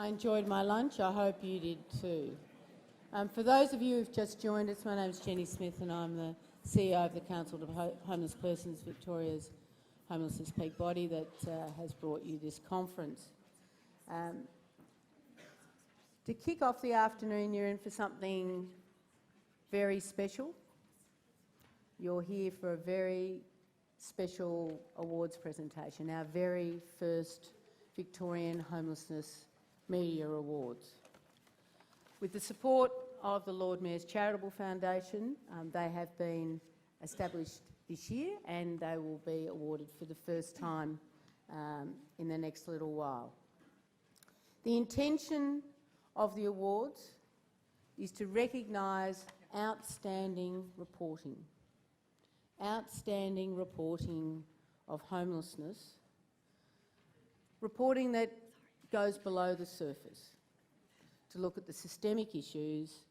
I enjoyed my lunch. I hope you did too. For those of you who've just joined us, my name's Jenny Smith and I'm the CEO of the Council of Homeless Persons, Victoria's homelessness peak body that has brought you this conference. To kick off the afternoon, you're in for something very special. You're here for a very special awards presentation, our very first Victorian Homelessness Media Awards. With the support of the Lord Mayor's Charitable Foundation, they have been established this year and they will be awarded for the first time in the next little while. The intention of the awards is to recognise outstanding reporting of homelessness, reporting that goes below the surface, to look at the systemic issues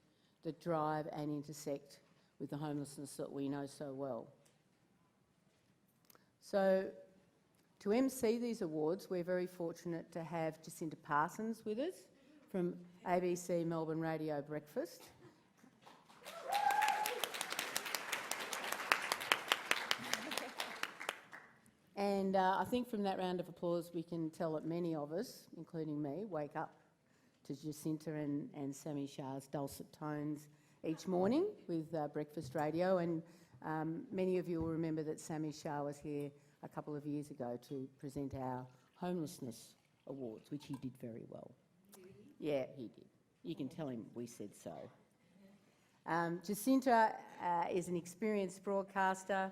that drive and intersect with the homelessness that we know so well. So, to MC these awards, we're very fortunate to have Jacinta Parsons with us from ABC Melbourne Radio Breakfast. And I think from that round of applause we can tell that many of us, including me, wake up to Jacinta and Sammy Shah's dulcet tones each morning with breakfast radio, and many of you will remember that Sammy Shah was here a couple of years ago to present our Homelessness Awards, which he did very well. Yeah, he did. You can tell him we said so. Jacinta is an experienced broadcaster,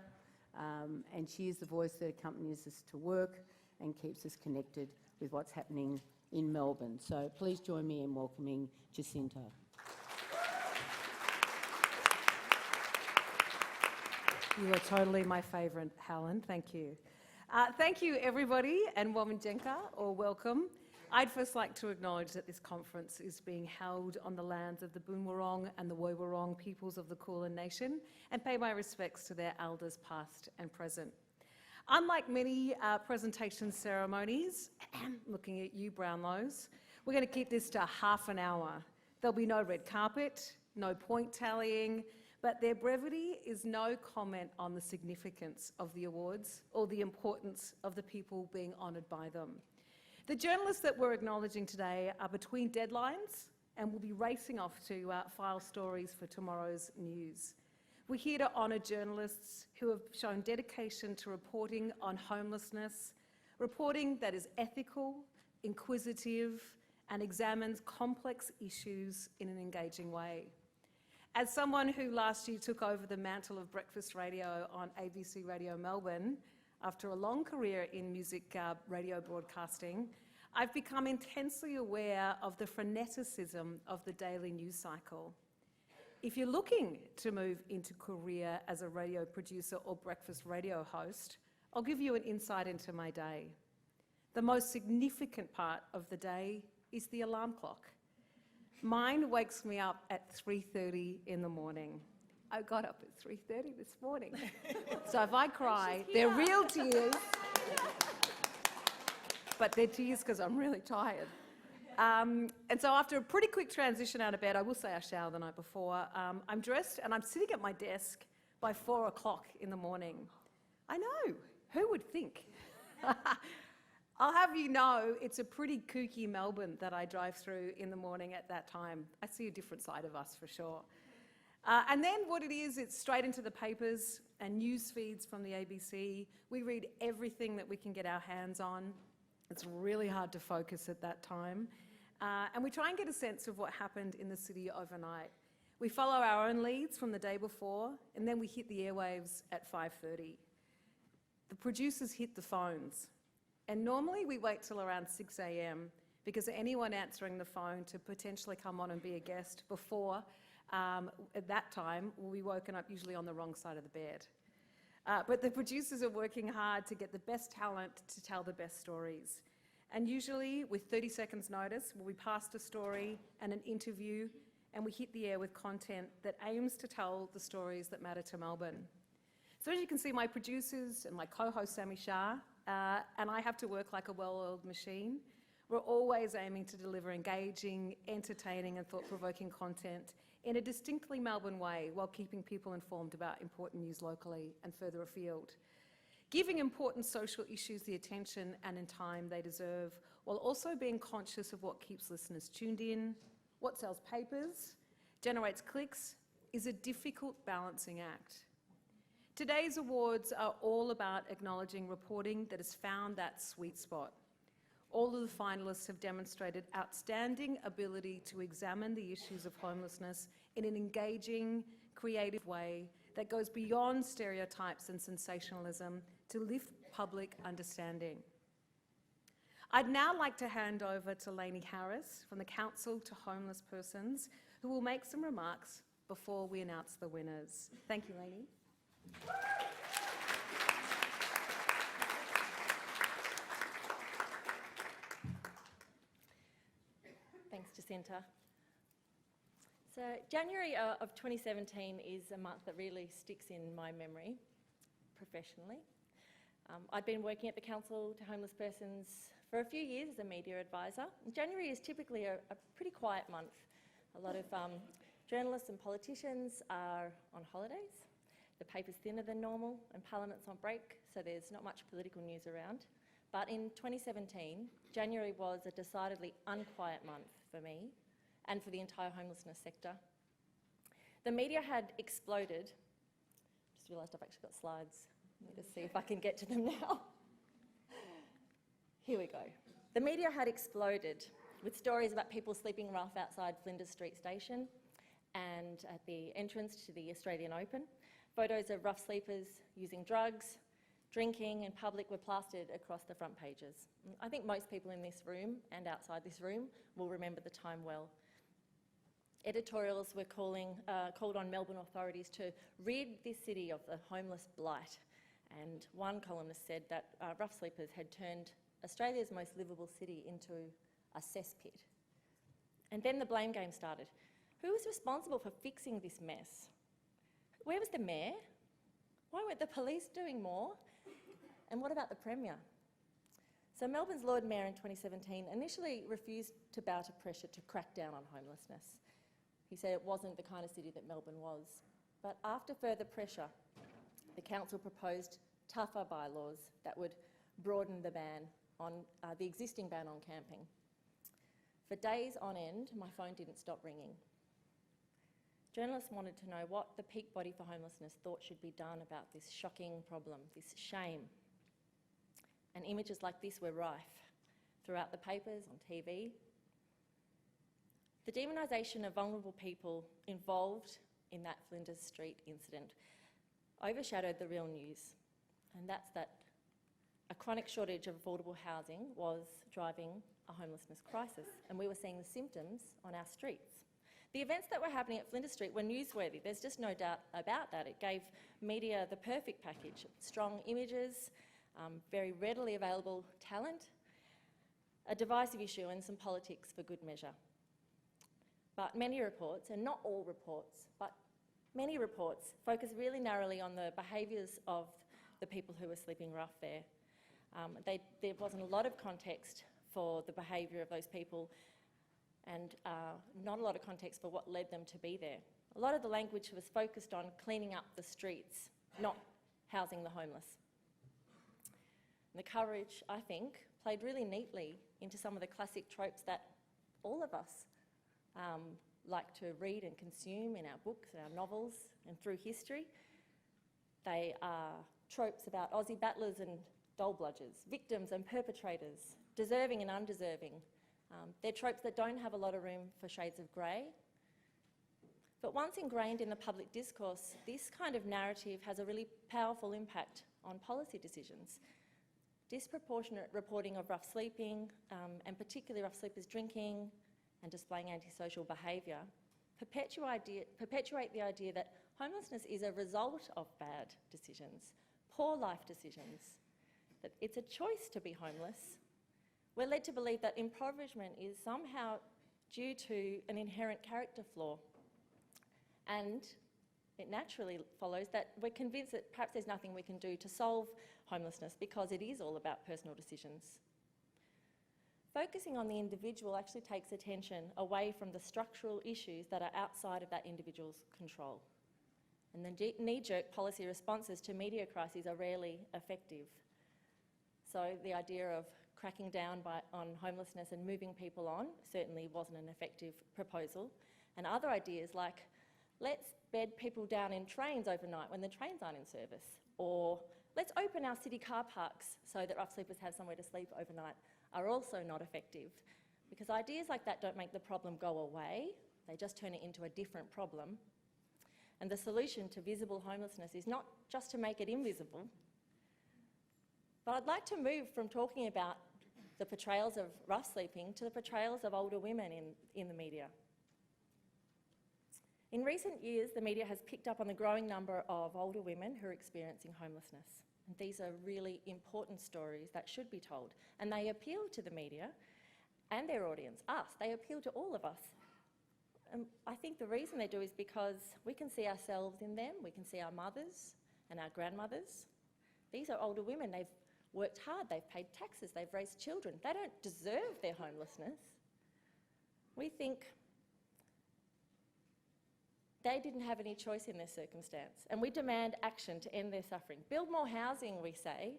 and she is the voice that accompanies us to work and keeps us connected with what's happening in Melbourne. So please join me in welcoming Jacinta. You are totally my favourite, Helen. Thank you. Thank you, everybody, and Wominjenka, or welcome. I'd first like to acknowledge that this conference is being held on the lands of the Boonwurrung and the Woiwurrung peoples of the Kulin Nation, and pay my respects to their elders past and present. Unlike many presentation ceremonies, looking at you Brownlows, we're going to keep this to half an hour. There'll be no red carpet, no point tallying, but their brevity is no comment on the significance of the awards or the importance of the people being honoured by them. The journalists that we're acknowledging today are between deadlines and will be racing off to file stories for tomorrow's news. We're here to honour journalists who have shown dedication to reporting on homelessness, reporting that is ethical, inquisitive, and examines complex issues in an engaging way. As someone who last year took over the mantle of breakfast radio on ABC Radio Melbourne, after a long career in music radio broadcasting, I've become intensely aware of the freneticism of the daily news cycle. If you're looking to move into career as a radio producer or breakfast radio host, I'll give you an insight into my day. The most significant part of the day is the alarm clock. Mine wakes me up at 3:30 in the morning. I got up at 3:30 this morning. So if I cry, they're real tears. But they're tears because I'm really tired. And so after a pretty quick transition out of bed, I will say I showered the night before, I'm dressed and I'm sitting at my desk by 4 o'clock in the morning. I know, who would think? I'll have you know it's a pretty kooky Melbourne that I drive through in the morning at that time. I see a different side of us for sure. And then what it is, it's straight into the papers and news feeds from the ABC. We read everything that we can get our hands on. It's really hard to focus at that time. And we try and get a sense of what happened in the city overnight. We follow our own leads from the day before, and then we hit the airwaves at 5:30. The producers hit the phones. And normally we wait till around 6 a.m. because anyone answering the phone to potentially come on and be a guest before at that time will be woken up usually on the wrong side of the bed. But the producers are working hard to get the best talent to tell the best stories. And usually with 30 seconds notice, we'll be past a story and an interview, and we hit the air with content that aims to tell the stories that matter to Melbourne. So as you can see, my producers and my co-host Sammy Shah and I have to work like a well-oiled machine. We're always aiming to deliver engaging, entertaining and thought-provoking content in a distinctly Melbourne way while keeping people informed about important news locally and further afield. Giving important social issues the attention and in time they deserve, while also being conscious of what keeps listeners tuned in, what sells papers, generates clicks, is a difficult balancing act. Today's awards are all about acknowledging reporting that has found that sweet spot. All of the finalists have demonstrated outstanding ability to examine the issues of homelessness in an engaging, creative way that goes beyond stereotypes and sensationalism to lift public understanding. I'd now like to hand over to Lainey Harris from the Council to Homeless Persons, who will make some remarks before we announce the winners. Thank you, Lainey. Thanks, Jacinta. So January of 2017 is a month that really sticks in my memory professionally. I'd been working at the Council to Homeless Persons for a few years as a media advisor. January is typically a pretty quiet month. A lot of journalists and politicians are on holidays. The paper's thinner than normal and Parliament's on break, so there's not much political news around. But in 2017, January was a decidedly unquiet month for me and for the entire homelessness sector. The media had exploded. Just realised I've actually got slides. Let me just see if I can get to them now. Here we go. The media had exploded with stories about people sleeping rough outside Flinders Street Station and at the entrance to the Australian Open. Photos of rough sleepers using drugs, drinking in public were plastered across the front pages. I think most people in this room and outside this room will remember the time well. Editorials were called on Melbourne authorities to rid this city of the homeless blight. And one columnist said that rough sleepers had turned Australia's most livable city into a cesspit. And then the blame game started. Who was responsible for fixing this mess? Where was the mayor? Why weren't the police doing more? And what about the Premier? So Melbourne's Lord Mayor in 2017 initially refused to bow to pressure to crack down on homelessness. He said it wasn't the kind of city that Melbourne was. But after further pressure, the council proposed tougher bylaws that would broaden the ban on the existing ban on camping. For days on end, my phone didn't stop ringing. Journalists wanted to know what the peak body for homelessness thought should be done about this shocking problem, this shame. And images like this were rife throughout the papers, on TV. The demonisation of vulnerable people involved in that Flinders Street incident overshadowed the real news, and that's that a chronic shortage of affordable housing was driving a homelessness crisis, and we were seeing the symptoms on our streets. The events that were happening at Flinders Street were newsworthy. There's just no doubt about that. It gave media the perfect package: strong images, very readily available talent, a divisive issue and some politics for good measure. But many reports, and not all reports, but many reports, focus really narrowly on the behaviours of the people who were sleeping rough there. There wasn't a lot of context for the behaviour of those people, and not a lot of context for what led them to be there. A lot of the language was focused on cleaning up the streets, not housing the homeless. And the coverage, I think, played really neatly into some of the classic tropes that all of us like to read and consume in our books, and our novels, and through history. They are tropes about Aussie battlers and dole bludgers, victims and perpetrators, deserving and undeserving. They're tropes that don't have a lot of room for shades of grey. But once ingrained in the public discourse, this kind of narrative has a really powerful impact on policy decisions. Disproportionate reporting of rough sleeping, and particularly rough sleepers drinking and displaying antisocial behaviour, perpetuate the idea that homelessness is a result of bad decisions, poor life decisions, that it's a choice to be homeless. We're led to believe that impoverishment is somehow due to an inherent character flaw. And it naturally follows that we're convinced that perhaps there's nothing we can do to solve homelessness because it is all about personal decisions. Focusing on the individual actually takes attention away from the structural issues that are outside of that individual's control. And the knee-jerk policy responses to media crises are rarely effective. So the idea of cracking down on homelessness and moving people on certainly wasn't an effective proposal. And other ideas like, let's bed people down in trains overnight when the trains aren't in service, or let's open our city car parks so that rough sleepers have somewhere to sleep overnight, are also not effective, because ideas like that don't make the problem go away, they just turn it into a different problem. And the solution to visible homelessness is not just to make it invisible, but I'd like to move from talking about the portrayals of rough sleeping to the portrayals of older women in the media. In recent years, the media has picked up on the growing number of older women who are experiencing homelessness. And these are really important stories that should be told. And they appeal to the media and their audience, us. They appeal to all of us. And I think the reason they do is because we can see ourselves in them. We can see our mothers and our grandmothers. These are older women. They've worked hard. They've paid taxes. They've raised children. They don't deserve their homelessness. We think they didn't have any choice in their circumstance, and we demand action to end their suffering. Build more housing, we say.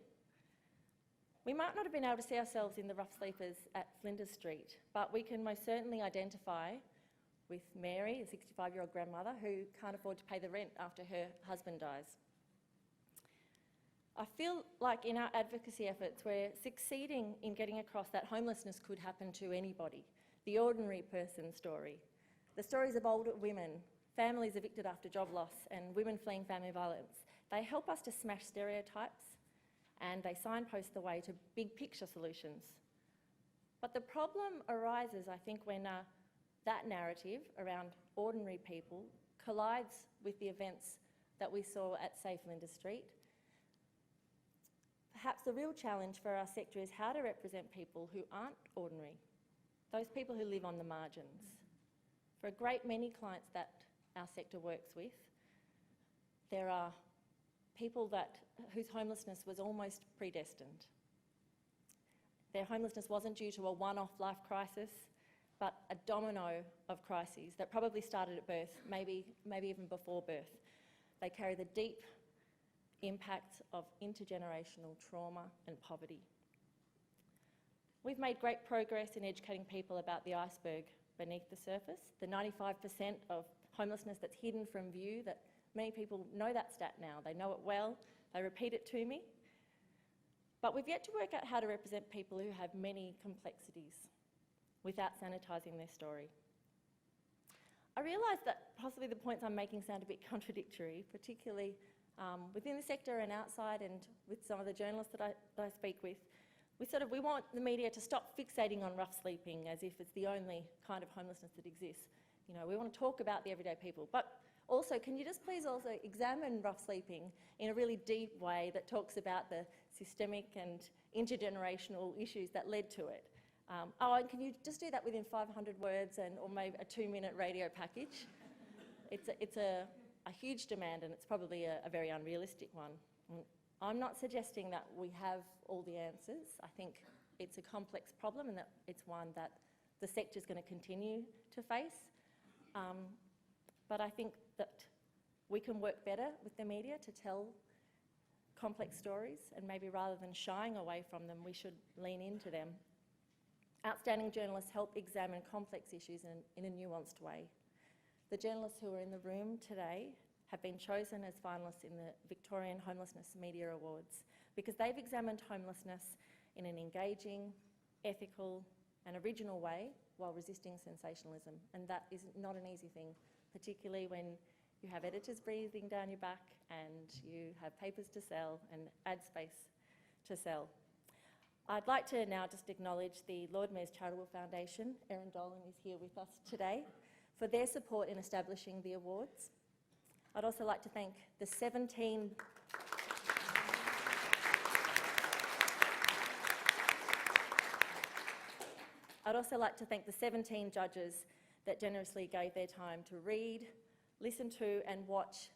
We might not have been able to see ourselves in the rough sleepers at Flinders Street, but we can most certainly identify with Mary, a 65-year-old grandmother who can't afford to pay the rent after her husband dies. I feel like in our advocacy efforts, we're succeeding in getting across that homelessness could happen to anybody. The ordinary person story, the stories of older women, families evicted after job loss, and women fleeing family violence. They help us to smash stereotypes, and they signpost the way to big picture solutions. But the problem arises, I think, when that narrative around ordinary people collides with the events that we saw at, say, Flinders Street. Perhaps the real challenge for our sector is how to represent people who aren't ordinary, those people who live on the margins. For a great many clients that our sector works with, there are people whose homelessness was almost predestined. Their homelessness wasn't due to a one-off life crisis, but a domino of crises that probably started at birth, maybe even before birth. They carry the deep impacts of intergenerational trauma and poverty. We've made great progress in educating people about the iceberg beneath the surface, the 95% of homelessness that's hidden from view, that many people know that stat now. They know it well, they repeat it to me. But we've yet to work out how to represent people who have many complexities without sanitising their story. I realise that possibly the points I'm making sound a bit contradictory, particularly within the sector and outside, and with some of the journalists that I speak with. We want the media to stop fixating on rough sleeping as if it's the only kind of homelessness that exists. You know, we want to talk about the everyday people, but also, can you just please also examine rough sleeping in a really deep way that talks about the systemic and intergenerational issues that led to it? And can you just do that within 500 words or maybe a 2-minute radio package? It's a huge demand, and it's probably a very unrealistic one. I'm not suggesting that we have all the answers. I think it's a complex problem, and that it's one that the sector is going to continue to face. But I think that we can work better with the media to tell complex stories, and maybe rather than shying away from them, we should lean into them. Outstanding journalists help examine complex issues in a nuanced way. The journalists who are in the room today have been chosen as finalists in the Victorian Homelessness Media Awards because they've examined homelessness in an engaging, ethical and original way while resisting sensationalism. And that is not an easy thing, particularly when you have editors breathing down your back and you have papers to sell and ad space to sell. I'd like to now just acknowledge the Lord Mayor's Charitable Foundation. Erin Dolan is here with us today for their support in establishing the awards. I'd also like to thank the 17 judges that generously gave their time to read, listen to and watch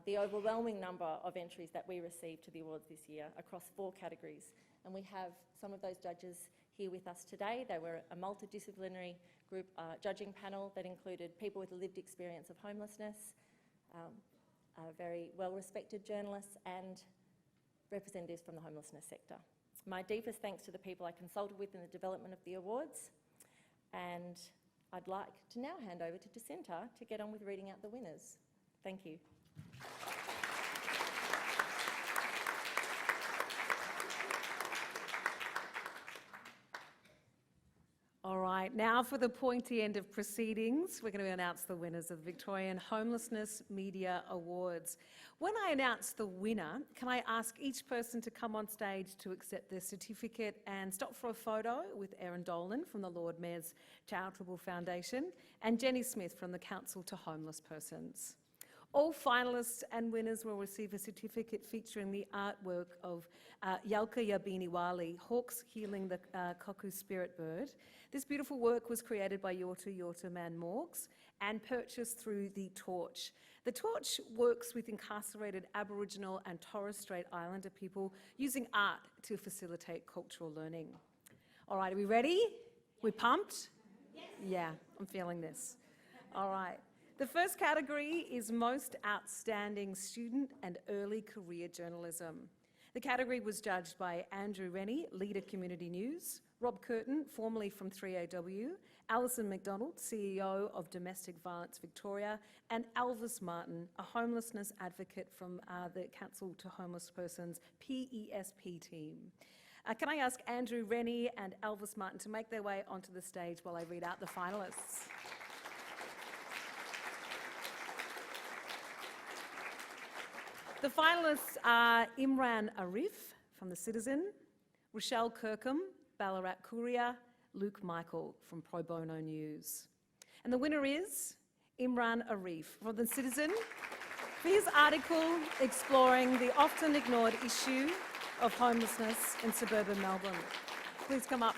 the overwhelming number of entries that we received to the awards this year across 4 categories. And we have some of those judges here with us today. They were a multidisciplinary group judging panel that included people with a lived experience of homelessness, very well-respected journalists and representatives from the homelessness sector. My deepest thanks to the people I consulted with in the development of the awards, and I'd like to now hand over to Jacinta to get on with reading out the winners. Thank you. All right, now for the pointy end of proceedings, we're going to announce the winners of the Victorian Homelessness Media Awards. When I announce the winner, can I ask each person to come on stage to accept their certificate and stop for a photo with Erin Dolan from the Lord Mayor's Charitable Foundation and Jenny Smith from the Council to Homeless Persons. All finalists and winners will receive a certificate featuring the artwork of Yalka Yabini Hawks Healing the Cuckoo Spirit Bird. This beautiful work was created by Yorta Yorta Man Morgs and purchased through The Torch. The Torch works with incarcerated Aboriginal and Torres Strait Islander people using art to facilitate cultural learning. All right, are we ready? We pumped? Yes. Yeah, I'm feeling this. All right. The first category is Most Outstanding Student and Early Career Journalism. The category was judged by Andrew Rennie, Leader Community News, Rob Curtin, formerly from 3AW, Alison McDonald, CEO of Domestic Violence Victoria, and Alvis Martin, a homelessness advocate from the Council to Homeless Persons PESP team. Can I ask Andrew Rennie and Alvis Martin to make their way onto the stage while I read out the finalists? The finalists are Imran Arif from The Citizen, Rochelle Kirkham, Ballarat Courier, Luke Michael from Pro Bono News. And the winner is Imran Arif from The Citizen for his article exploring the often ignored issue of homelessness in suburban Melbourne. Please come up.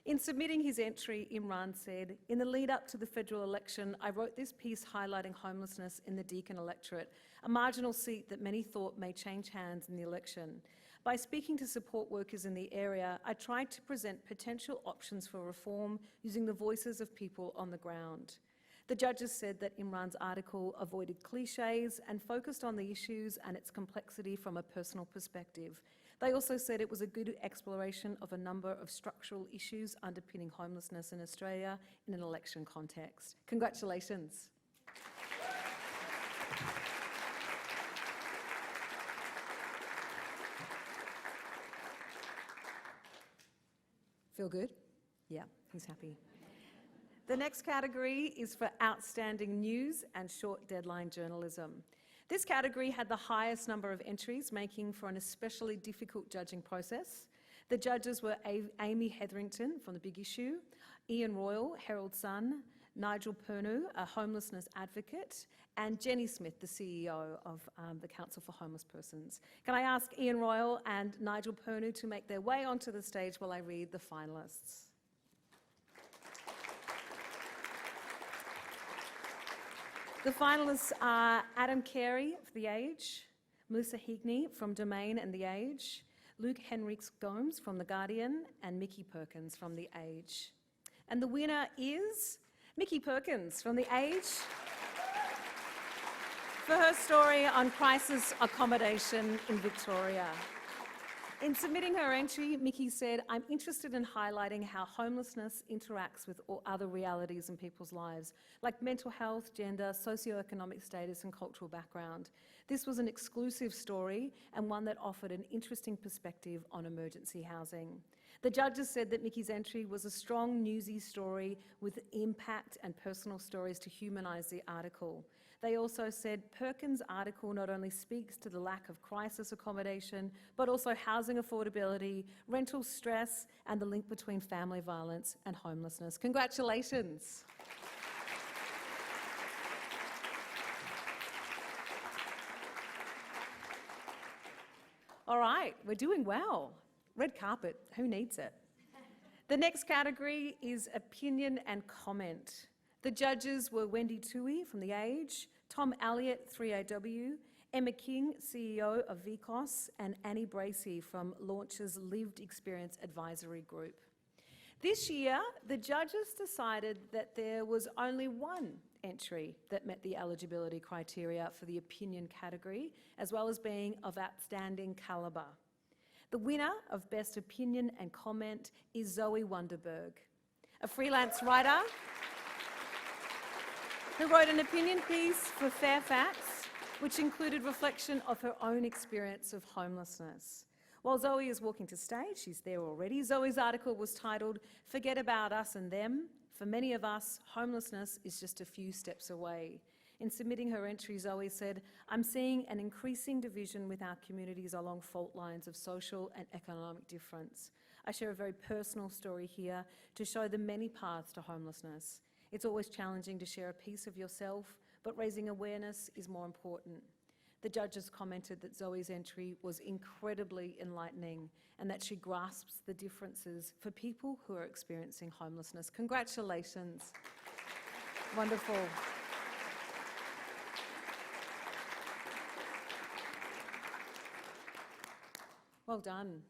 In submitting his entry, Imran said, "In the lead up to the federal election, I wrote this piece highlighting homelessness in the Deakin electorate, a marginal seat that many thought may change hands in the election. By speaking to support workers in the area, I tried to present potential options for reform using the voices of people on the ground." The judges said that Imran's article avoided cliches and focused on the issues and its complexity from a personal perspective. They also said it was a good exploration of a number of structural issues underpinning homelessness in Australia in an election context. Congratulations. Feel good? Yeah, he's happy. The next category is for outstanding news and short deadline journalism. This category had the highest number of entries, making for an especially difficult judging process. The judges were Amy Hetherington from The Big Issue, Ian Royal, Herald Sun, Nigel Pernew, a homelessness advocate, and Jenny Smith, the CEO of the Council for Homeless Persons. Can I ask Ian Royal and Nigel Pernew to make their way onto the stage while I read the finalists? The finalists are Adam Carey for The Age, Melissa Higney from Domain and The Age, Luke Henriks Gomes from The Guardian, and Mickey Perkins from The Age. And the winner is Mickey Perkins from The Age for her story on crisis accommodation in Victoria. In submitting her entry, Mickey said, "I'm interested in highlighting how homelessness interacts with all other realities in people's lives, like mental health, gender, socioeconomic status and cultural background. This was an exclusive story and one that offered an interesting perspective on emergency housing." The judges said that Mickey's entry was a strong, newsy story with impact and personal stories to humanise the article. They also said Perkins' article not only speaks to the lack of crisis accommodation, but also housing affordability, rental stress, and the link between family violence and homelessness. Congratulations. All right, we're doing well. Red carpet, who needs it? The next category is opinion and comment. The judges were Wendy Toohey from The Age, Tom Elliott, 3AW, Emma King, CEO of VCOS, and Annie Bracey from Launch's Lived Experience Advisory Group. This year, the judges decided that there was only one entry that met the eligibility criteria for the opinion category, as well as being of outstanding calibre. The winner of Best Opinion and Comment is Zoe Wunderberg, a freelance writer who wrote an opinion piece for Fairfax, which included reflection of her own experience of homelessness. While Zoe is walking to stage, she's there already, Zoe's article was titled, "Forget About Us and Them. For many of us, homelessness is just a few steps away." In submitting her entry, Zoe said, "I'm seeing an increasing division with our communities along fault lines of social and economic difference. I share a very personal story here to show the many paths to homelessness. It's always challenging to share a piece of yourself, but raising awareness is more important." The judges commented that Zoe's entry was incredibly enlightening and that she grasps the differences for people who are experiencing homelessness. Congratulations. Wonderful. Well done.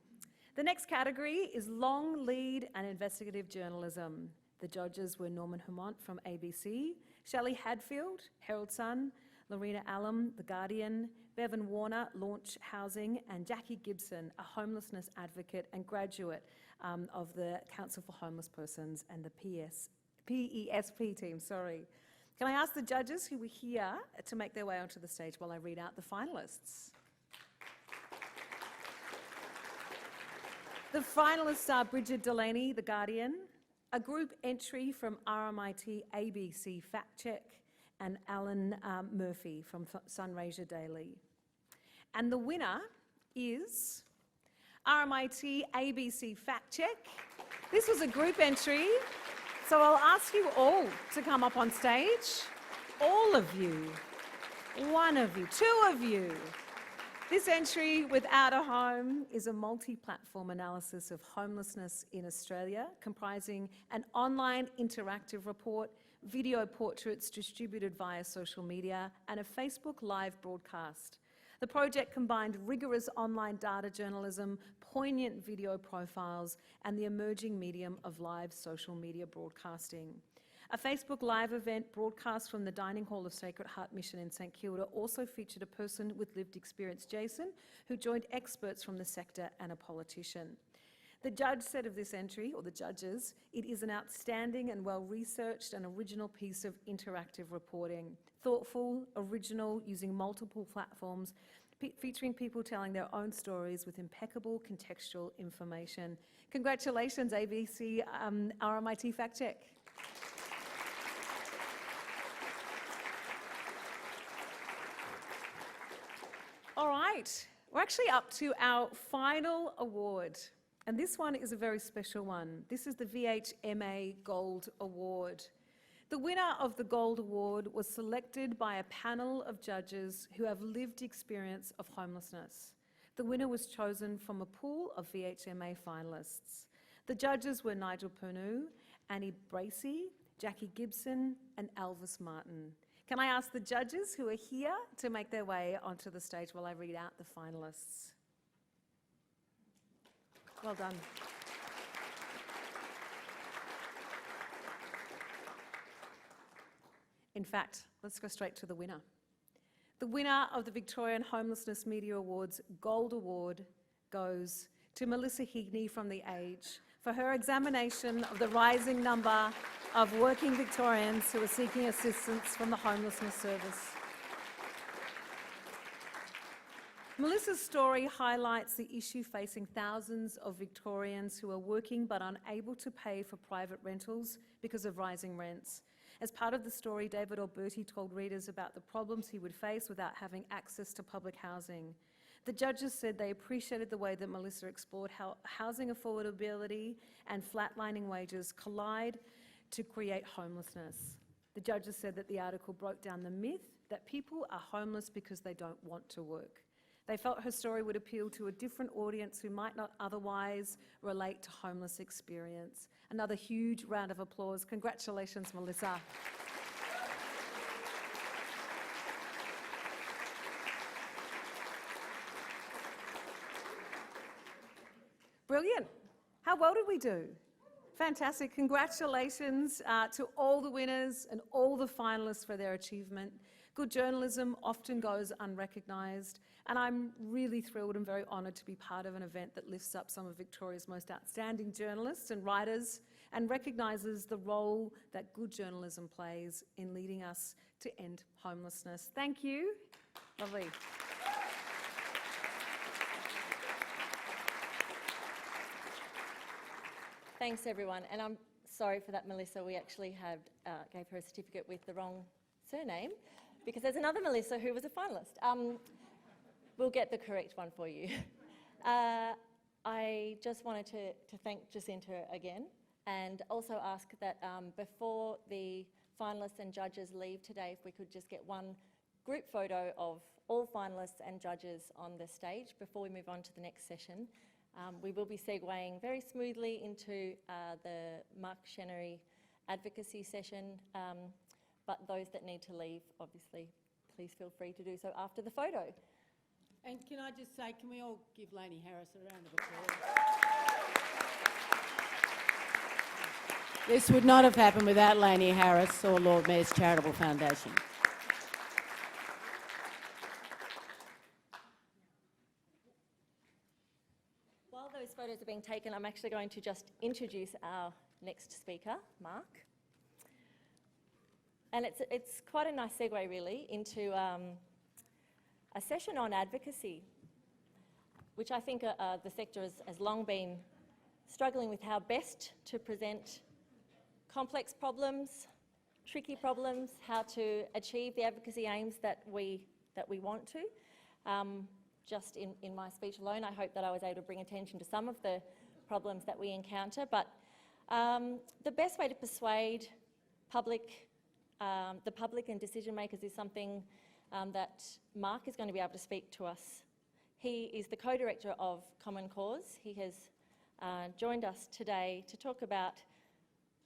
The next category is long lead and investigative journalism. The judges were Norman Humont from ABC, Shelley Hadfield, Herald Sun, Lorena Allam, The Guardian, Bevan Warner, Launch Housing, and Jackie Gibson, a homelessness advocate and graduate of the Council for Homeless Persons and the PESP team. Can I ask the judges who were here to make their way onto the stage while I read out the finalists? The finalists are Bridget Delaney, The Guardian, a group entry from RMIT ABC Fact Check, and Alan Murphy from Sunraysia Daily. And the winner is RMIT ABC Fact Check. This was a group entry, so I'll ask you all to come up on stage. All of you, one of you, two of you. This entry, Without a Home, is a multi-platform analysis of homelessness in Australia, comprising an online interactive report, video portraits distributed via social media, and a Facebook Live broadcast. The project combined rigorous online data journalism, poignant video profiles, and the emerging medium of live social media broadcasting. A Facebook Live event broadcast from the Dining Hall of Sacred Heart Mission in St Kilda also featured a person with lived experience, Jason, who joined experts from the sector and a politician. The judge said of this entry, or the judges, it is an outstanding and well-researched and original piece of interactive reporting. Thoughtful, original, using multiple platforms, featuring people telling their own stories with impeccable contextual information. Congratulations, ABC RMIT Fact Check. All right, we're actually up to our final award. And this one is a very special one. This is the VHMA Gold Award. The winner of the Gold Award was selected by a panel of judges who have lived experience of homelessness. The winner was chosen from a pool of VHMA finalists. The judges were Nigel Pernew, Annie Bracey, Jackie Gibson, and Elvis Martin. Can I ask the judges who are here to make their way onto the stage while I read out the finalists? Well done. In fact, let's go straight to the winner. The winner of the Victorian Homelessness Media Awards Gold Award goes to Melissa Higney from The Age for her examination of the rising number of working Victorians who are seeking assistance from the Homelessness Service. Melissa's story highlights the issue facing thousands of Victorians who are working but unable to pay for private rentals because of rising rents. As part of the story, David Alberti told readers about the problems he would face without having access to public housing. The judges said they appreciated the way that Melissa explored how housing affordability and flatlining wages collide to create homelessness. The judges said that the article broke down the myth that people are homeless because they don't want to work. They felt her story would appeal to a different audience who might not otherwise relate to homeless experience. Another huge round of applause. Congratulations, Melissa. Brilliant. How well did we do? Fantastic. Congratulations to all the winners and all the finalists for their achievement. Good journalism often goes unrecognised, and I'm really thrilled and very honoured to be part of an event that lifts up some of Victoria's most outstanding journalists and writers and recognises the role that good journalism plays in leading us to end homelessness. Thank you. Lovely. Thanks, everyone. And I'm sorry for that, Melissa. We actually gave her a certificate with the wrong surname because there's another Melissa who was a finalist. We'll get the correct one for you. I just wanted to thank Jacinta again and also ask that before the finalists and judges leave today, if we could just get one group photo of all finalists and judges on the stage before we move on to the next session. We will be segueing very smoothly into the Mark Chenery advocacy session, but those that need to leave, obviously, please feel free to do so after the photo. And can I just say, can we all give Lainey Harris a round of applause? This would not have happened without Lainey Harris or Lord Mayor's Charitable Foundation. While those photos are being taken, I'm actually going to just introduce our next speaker, Mark. And it's quite a nice segue, really, into a session on advocacy, which I think the sector has long been struggling with how best to present complex problems, tricky problems, how to achieve the advocacy aims that we want to. Just in my speech alone, I hope that I was able to bring attention to some of the problems that we encounter, but the best way to persuade the public and decision makers is something that Mark is going to be able to speak to us. He is the co-director of Common Cause. He has joined us today to talk about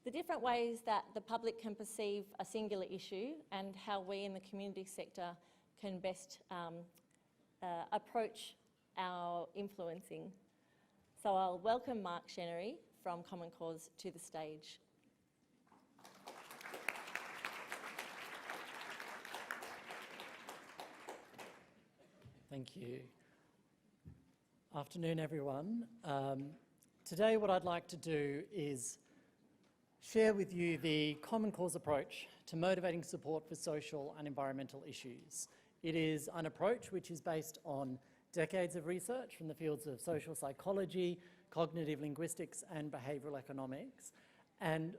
the different ways that the public can perceive a singular issue and how we in the community sector can best approach our influencing. So I'll welcome Mark Chenery from Common Cause to the stage. Thank you. Afternoon, everyone. Today what I'd like to do is share with you the Common Cause approach to motivating support for social and environmental issues. It is an approach which is based on decades of research from the fields of social psychology, cognitive linguistics and behavioural economics. And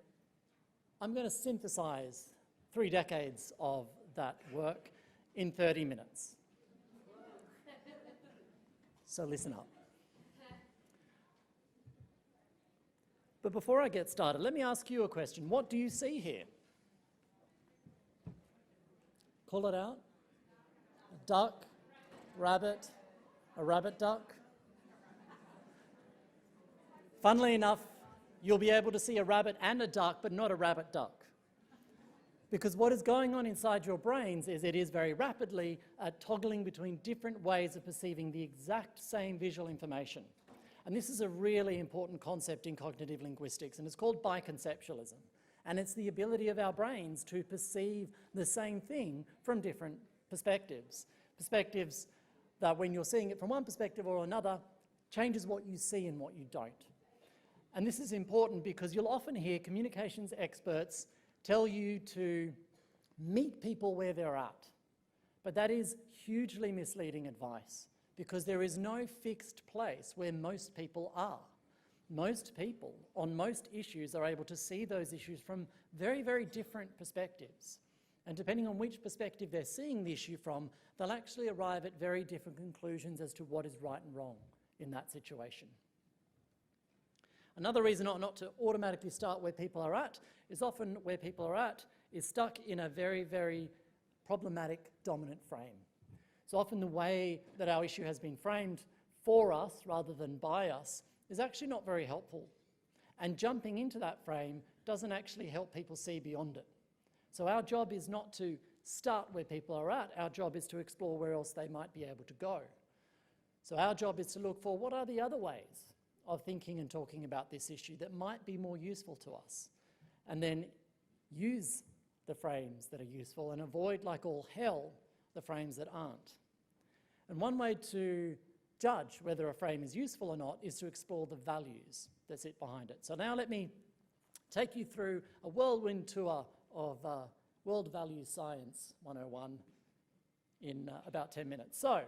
I'm going to synthesise 3 decades of that work in 30 minutes. So listen up. But before I get started, let me ask you a question. What do you see here? Call it out. A duck, rabbit, a rabbit duck. Funnily enough, you'll be able to see a rabbit and a duck, but not a rabbit duck. Because what is going on inside your brains is it is very rapidly toggling between different ways of perceiving the exact same visual information. And this is a really important concept in cognitive linguistics, and it's called biconceptualism. And it's the ability of our brains to perceive the same thing from different perspectives. Perspectives that when you're seeing it from one perspective or another, changes what you see and what you don't. And this is important because you'll often hear communications experts tell you to meet people where they're at. But that is hugely misleading advice because there is no fixed place where most people are. Most people on most issues are able to see those issues from very, very different perspectives. And depending on which perspective they're seeing the issue from, they'll actually arrive at very different conclusions as to what is right and wrong in that situation. Another reason not to automatically start where people are at is often where people are at is stuck in a very, very problematic dominant frame. So often the way that our issue has been framed for us rather than by us is actually not very helpful. And jumping into that frame doesn't actually help people see beyond it. So our job is not to start where people are at, our job is to explore where else they might be able to go. So our job is to look for what are the other ways of thinking and talking about this issue that might be more useful to us, and then use the frames that are useful and avoid, like all hell, the frames that aren't. And one way to judge whether a frame is useful or not is to explore the values that sit behind it. So now let me take you through a whirlwind tour of World Values Science 101 in about 10 minutes. So,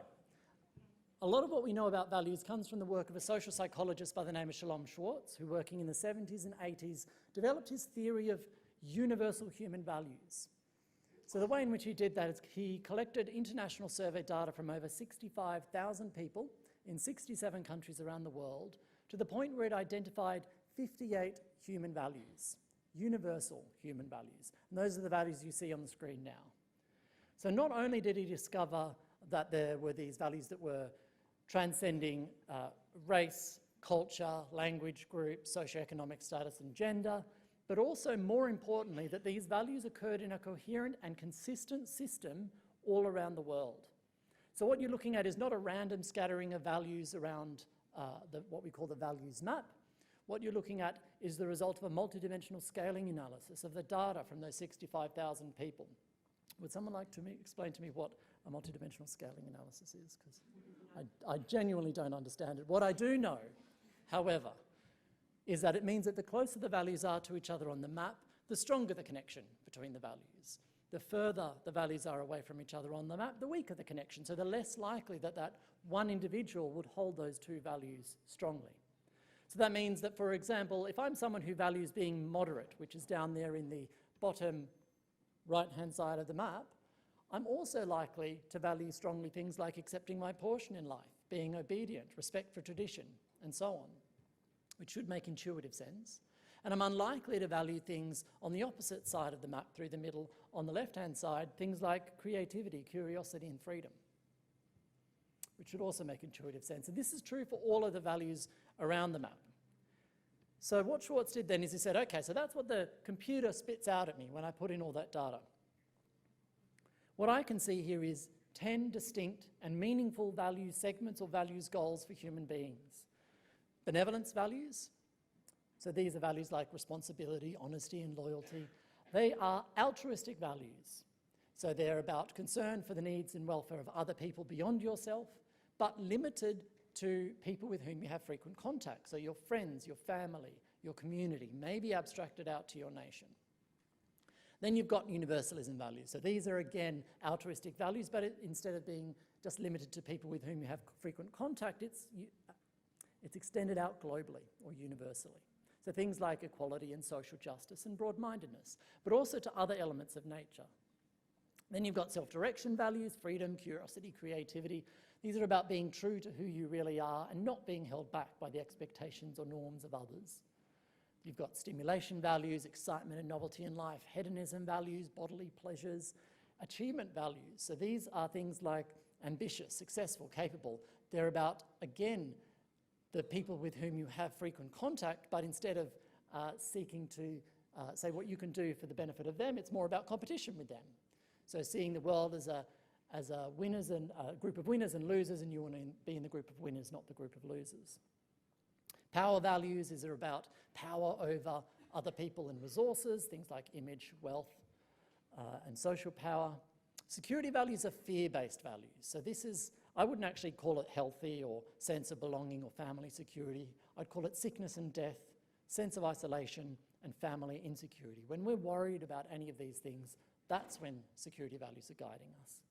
a lot of what we know about values comes from the work of a social psychologist by the name of Shalom Schwartz, who, working in the 70s and 80s, developed his theory of universal human values. So the way in which he did that is he collected international survey data from over 65,000 people in 67 countries around the world, to the point where it identified 58 human values, universal human values. And those are the values you see on the screen now. So not only did he discover that there were these values that were transcending race, culture, language group, socioeconomic status and gender, but also, more importantly, that these values occurred in a coherent and consistent system all around the world. So what you're looking at is not a random scattering of values around what we call the values map. What you're looking at is the result of a multidimensional scaling analysis of the data from those 65,000 people. Would someone like to explain to me what a multidimensional scaling analysis is? Because I genuinely don't understand it. What I do know, however, is that it means that the closer the values are to each other on the map, the stronger the connection between the values. The further the values are away from each other on the map, the weaker the connection. So the less likely that that one individual would hold those two values strongly. So that means that, for example, if I'm someone who values being moderate, which is down there in the bottom right-hand side of the map, I'm also likely to value strongly things like accepting my portion in life, being obedient, respect for tradition, and so on, which should make intuitive sense. And I'm unlikely to value things on the opposite side of the map, through the middle, on the left-hand side, things like creativity, curiosity, and freedom, which should also make intuitive sense. And this is true for all of the values around the map. So what Schwartz did then is he said, okay, so that's what the computer spits out at me when I put in all that data. What I can see here is 10 distinct and meaningful value segments or values goals for human beings. Benevolence values, so these are values like responsibility, honesty, and loyalty. They are altruistic values. So they're about concern for the needs and welfare of other people beyond yourself, but limited to people with whom you have frequent contact. So your friends, your family, your community, maybe abstracted out to your nation. Then you've got universalism values. So these are, again, altruistic values, but instead of being just limited to people with whom you have frequent contact, it's extended out globally or universally. So things like equality and social justice and broad-mindedness, but also to other elements of nature. Then you've got self-direction values, freedom, curiosity, creativity. These are about being true to who you really are and not being held back by the expectations or norms of others. You've got stimulation values, excitement and novelty in life, hedonism values, bodily pleasures, achievement values. So these are things like ambitious, successful, capable. They're about, again, the people with whom you have frequent contact, but instead of seeking to say what you can do for the benefit of them, it's more about competition with them. So seeing the world as a winners and a group of winners and losers, and you want to be in the group of winners, not the group of losers. Power values is about power over other people and resources, things like image, wealth, and social power. Security values are fear-based values. So this is, I wouldn't actually call it healthy or sense of belonging or family security. I'd call it sickness and death, sense of isolation, and family insecurity. When we're worried about any of these things, that's when security values are guiding us.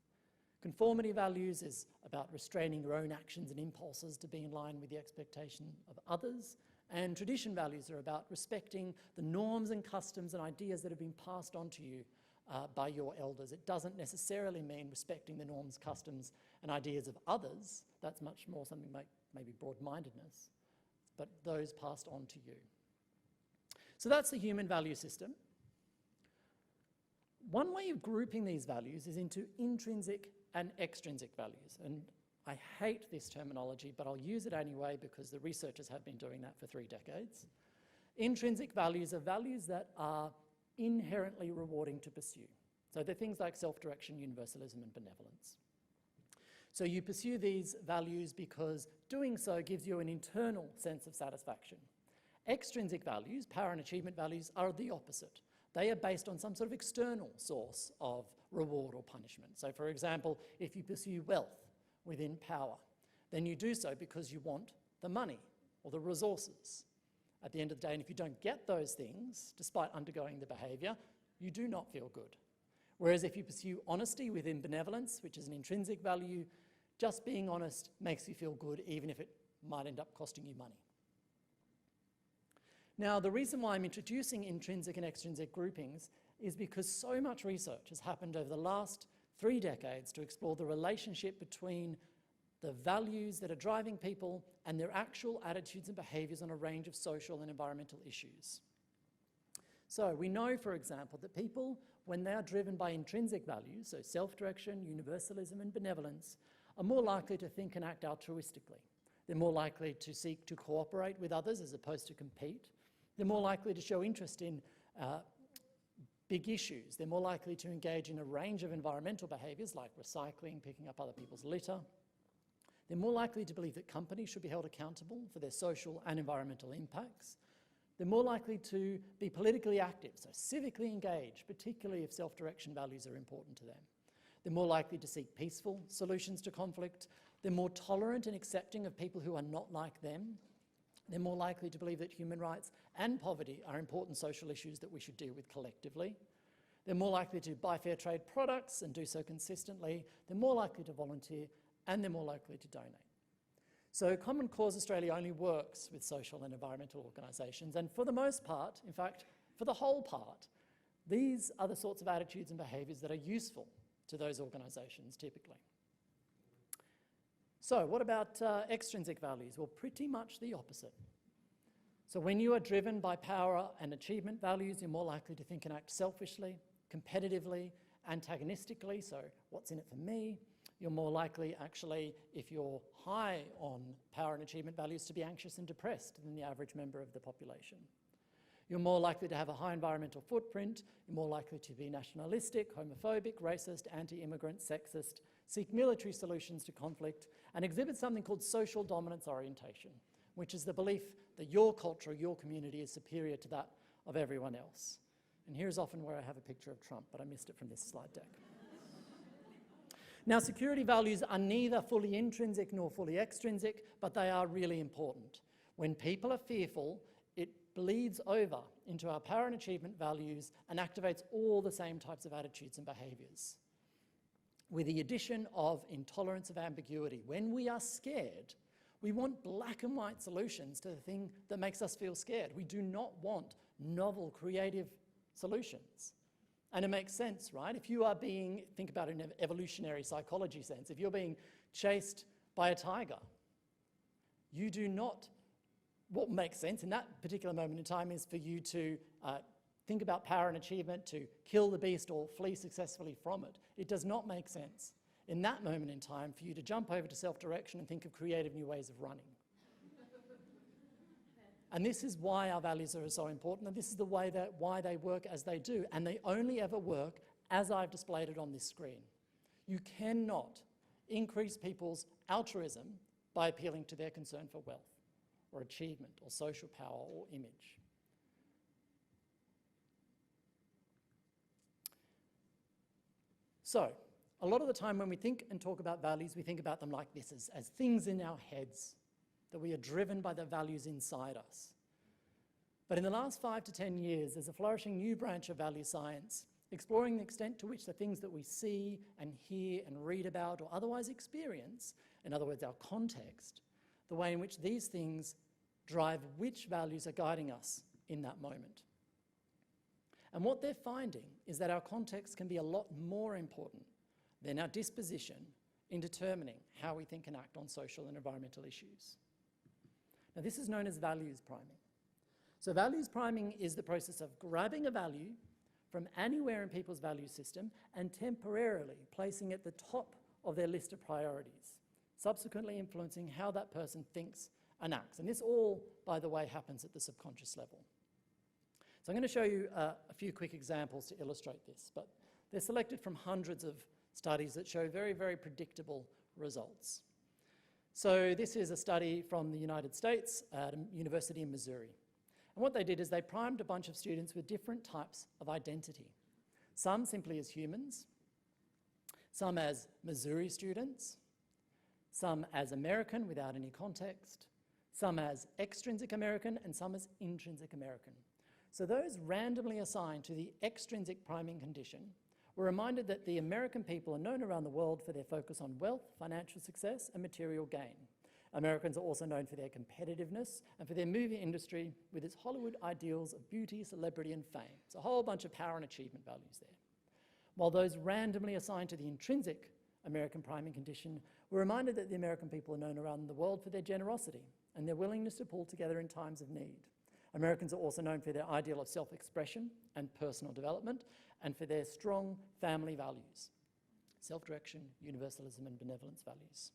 Conformity values is about restraining your own actions and impulses to be in line with the expectation of others. And tradition values are about respecting the norms and customs and ideas that have been passed on to you by your elders. It doesn't necessarily mean respecting the norms, customs, and ideas of others. That's much more something like maybe broad-mindedness, but those passed on to you. So that's the human value system. One way of grouping these values is into intrinsic and extrinsic values. And I hate this terminology, but I'll use it anyway because the researchers have been doing that for 3 decades. Intrinsic values are values that are inherently rewarding to pursue. So they're things like self-direction, universalism, and benevolence. So you pursue these values because doing so gives you an internal sense of satisfaction. Extrinsic values, power and achievement values, are the opposite. They are based on some sort of external source of reward or punishment. So for example, if you pursue wealth within power, then you do so because you want the money or the resources at the end of the day. And if you don't get those things, despite undergoing the behaviour, you do not feel good. Whereas if you pursue honesty within benevolence, which is an intrinsic value, just being honest makes you feel good, even if it might end up costing you money. Now, the reason why I'm introducing intrinsic and extrinsic groupings is because so much research has happened over the last 3 decades to explore the relationship between the values that are driving people and their actual attitudes and behaviours on a range of social and environmental issues. So we know, for example, that people, when they are driven by intrinsic values, so self-direction, universalism and benevolence, are more likely to think and act altruistically. They're more likely to seek to cooperate with others as opposed to compete. They're more likely to show interest in big issues. They're more likely to engage in a range of environmental behaviours like recycling, picking up other people's litter. They're more likely to believe that companies should be held accountable for their social and environmental impacts. They're more likely to be politically active, so civically engaged, particularly if self-direction values are important to them. They're more likely to seek peaceful solutions to conflict. They're more tolerant and accepting of people who are not like them. They're more likely to believe that human rights and poverty are important social issues that we should deal with collectively. They're more likely to buy fair trade products and do so consistently. They're more likely to volunteer, and they're more likely to donate. So Common Cause Australia only works with social and environmental organisations, and for the most part, in fact, for the whole part, these are the sorts of attitudes and behaviours that are useful to those organisations typically. So what about extrinsic values? Well, pretty much the opposite. So when you are driven by power and achievement values, you're more likely to think and act selfishly, competitively, antagonistically, so what's in it for me? You're more likely, actually, if you're high on power and achievement values, to be anxious and depressed than the average member of the population. You're more likely to have a high environmental footprint. You're more likely to be nationalistic, homophobic, racist, anti-immigrant, sexist, seek military solutions to conflict, and exhibit something called social dominance orientation, which is the belief that your culture, your community is superior to that of everyone else. And here's often where I have a picture of Trump, but I missed it from this slide deck. Now, security values are neither fully intrinsic nor fully extrinsic, but they are really important. When people are fearful, it bleeds over into our power and achievement values and activates all the same types of attitudes and behaviours, with the addition of intolerance of ambiguity. When we are scared, we want black and white solutions to the thing that makes us feel scared. We do not want novel, creative solutions. And it makes sense, right? If you are being, think about it in an evolutionary psychology sense, if you're being chased by a tiger, you do not, what makes sense in that particular moment in time is for you to think about power and achievement, to kill the beast or flee successfully from it. It does not make sense in that moment in time for you to jump over to self-direction and think of creative new ways of running. And this is why our values are so important, and this is the way that why they work as they do, and they only ever work as I've displayed it on this screen. You cannot increase people's altruism by appealing to their concern for wealth or achievement or social power or image. So, a lot of the time when we think and talk about values, we think about them like this, as things in our heads, that we are driven by the values inside us. But in the last 5 to 10 years, there's a flourishing new branch of value science, exploring the extent to which the things that we see and hear and read about or otherwise experience, in other words, our context, the way in which these things drive which values are guiding us in that moment. And what they're finding is that our context can be a lot more important than our disposition in determining how we think and act on social and environmental issues. Now, this is known as values priming. So values priming is the process of grabbing a value from anywhere in people's value system and temporarily placing it at the top of their list of priorities, subsequently influencing how that person thinks and acts. And this all, by the way, happens at the subconscious level. So I'm going to show you a few quick examples to illustrate this, but they're selected from hundreds of studies that show very, very predictable results. So this is a study from the United States at a university in Missouri. And what they did is they primed a bunch of students with different types of identity. Some simply as humans, some as Missouri students, some as American without any context, some as extrinsic American, and some as intrinsic American. So those randomly assigned to the extrinsic priming condition were reminded that the American people are known around the world for their focus on wealth, financial success, and material gain. Americans are also known for their competitiveness and for their movie industry with its Hollywood ideals of beauty, celebrity, and fame. It's a whole bunch of power and achievement values there. While those randomly assigned to the intrinsic American priming condition were reminded that the American people are known around the world for their generosity and their willingness to pull together in times of need. Americans are also known for their ideal of self-expression and personal development and for their strong family values, self-direction, universalism, and benevolence values.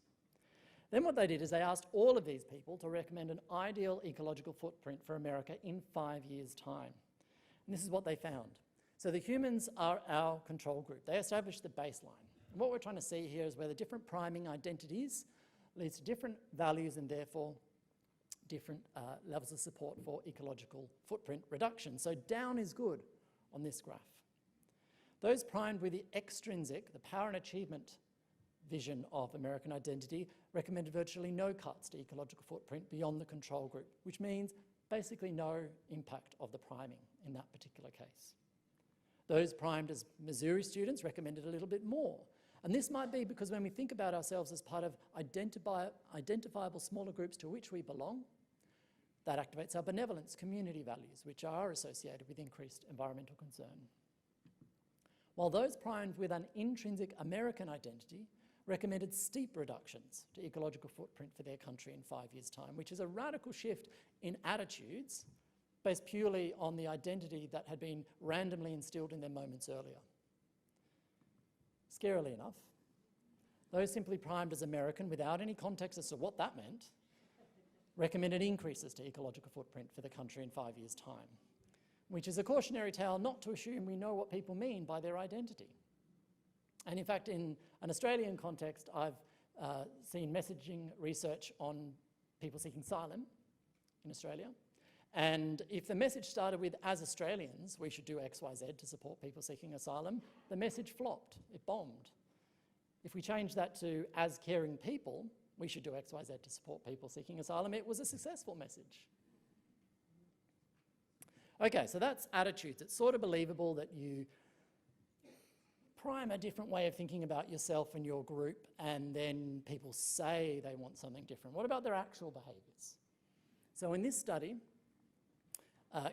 Then what they did is they asked all of these people to recommend an ideal ecological footprint for America in 5 years' time. And this is what they found. So the humans are our control group. They established the baseline. And what we're trying to see here is where the different priming identities leads to different values and therefore different levels of support for ecological footprint reduction. So down is good on this graph. Those primed with the extrinsic, the power and achievement vision of American identity, recommended virtually no cuts to ecological footprint beyond the control group, which means basically no impact of the priming in that particular case. Those primed as Missouri students recommended a little bit more. And this might be because when we think about ourselves as part of identifiable smaller groups to which we belong, that activates our benevolence, community values, which are associated with increased environmental concern. While those primed with an intrinsic American identity recommended steep reductions to ecological footprint for their country in 5 years' time, which is a radical shift in attitudes based purely on the identity that had been randomly instilled in them moments earlier. Scarily enough, those simply primed as American without any context as to what that meant recommended increases to ecological footprint for the country in 5 years' time, which is a cautionary tale not to assume we know what people mean by their identity. And in fact, in an Australian context, I've seen messaging research on people seeking asylum in Australia. And if the message started with, as Australians, we should do X, Y, Z to support people seeking asylum, the message flopped, it bombed. If we change that to, as caring people, we should do X, Y, Z to support people seeking asylum, it was a successful message. Okay, so that's attitudes. It's sort of believable that you prime a different way of thinking about yourself and your group, and then people say they want something different. What about their actual behaviours? So in this study,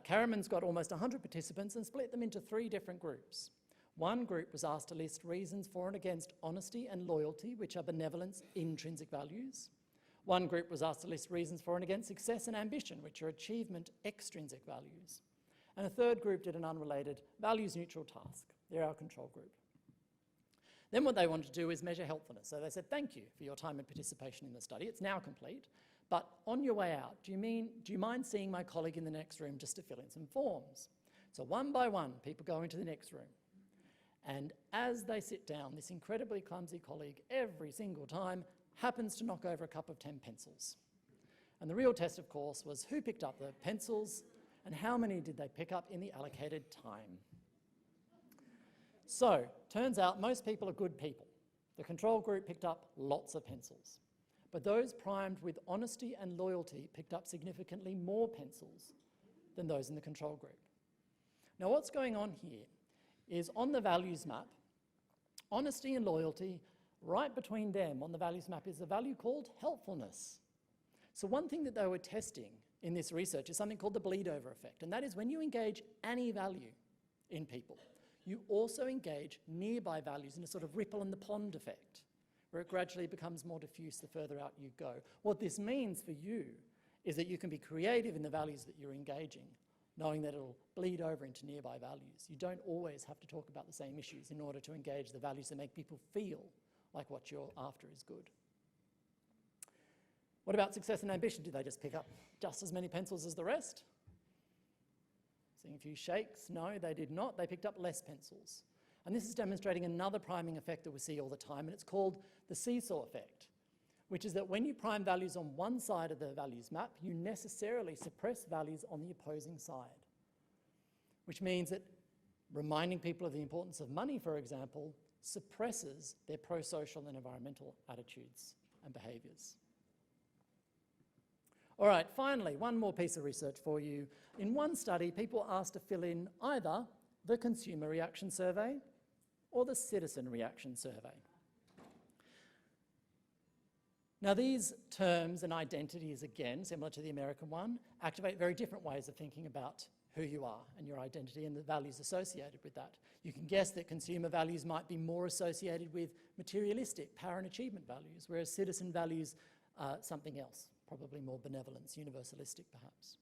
Karaman's got almost 100 participants and split them into 3 different groups. One group was asked to list reasons for and against honesty and loyalty, which are benevolence, intrinsic values. One group was asked to list reasons for and against success and ambition, which are achievement, extrinsic values. And a third group did an unrelated, values-neutral task. They're our control group. Then what they wanted to do is measure helpfulness. So they said, thank you for your time and participation in the study. It's now complete. But on your way out, do you mind seeing my colleague in the next room just to fill in some forms? So one by one, people go into the next room. And as they sit down, this incredibly clumsy colleague, every single time, happens to knock over a cup of 10 pencils. And the real test, of course, was who picked up the pencils and how many did they pick up in the allocated time. So, turns out most people are good people. The control group picked up lots of pencils. But those primed with honesty and loyalty picked up significantly more pencils than those in the control group. Now, what's going on here is on the values map, honesty and loyalty, right between them on the values map is a value called helpfulness. So one thing that they were testing in this research is something called the bleed-over effect, and that is when you engage any value in people, you also engage nearby values in a sort of ripple in the pond effect, where it gradually becomes more diffuse the further out you go. What this means for you is that you can be creative in the values that you're engaging, knowing that it'll bleed over into nearby values. You don't always have to talk about the same issues in order to engage the values that make people feel like what you're after is good. What about success and ambition? Did they just pick up just as many pencils as the rest? Seeing a few shakes. No, they did not. They picked up less pencils. And this is demonstrating another priming effect that we see all the time, and it's called the seesaw effect, which is that when you prime values on one side of the values map, you necessarily suppress values on the opposing side, which means that reminding people of the importance of money, for example, suppresses their pro-social and environmental attitudes and behaviours. All right, finally, one more piece of research for you. In one study, people were asked to fill in either the consumer reaction survey or the citizen reaction survey. Now, these terms and identities, again, similar to the American one, activate very different ways of thinking about who you are and your identity and the values associated with that. You can guess that consumer values might be more associated with materialistic power and achievement values, whereas citizen values something else, probably more benevolence, universalistic perhaps.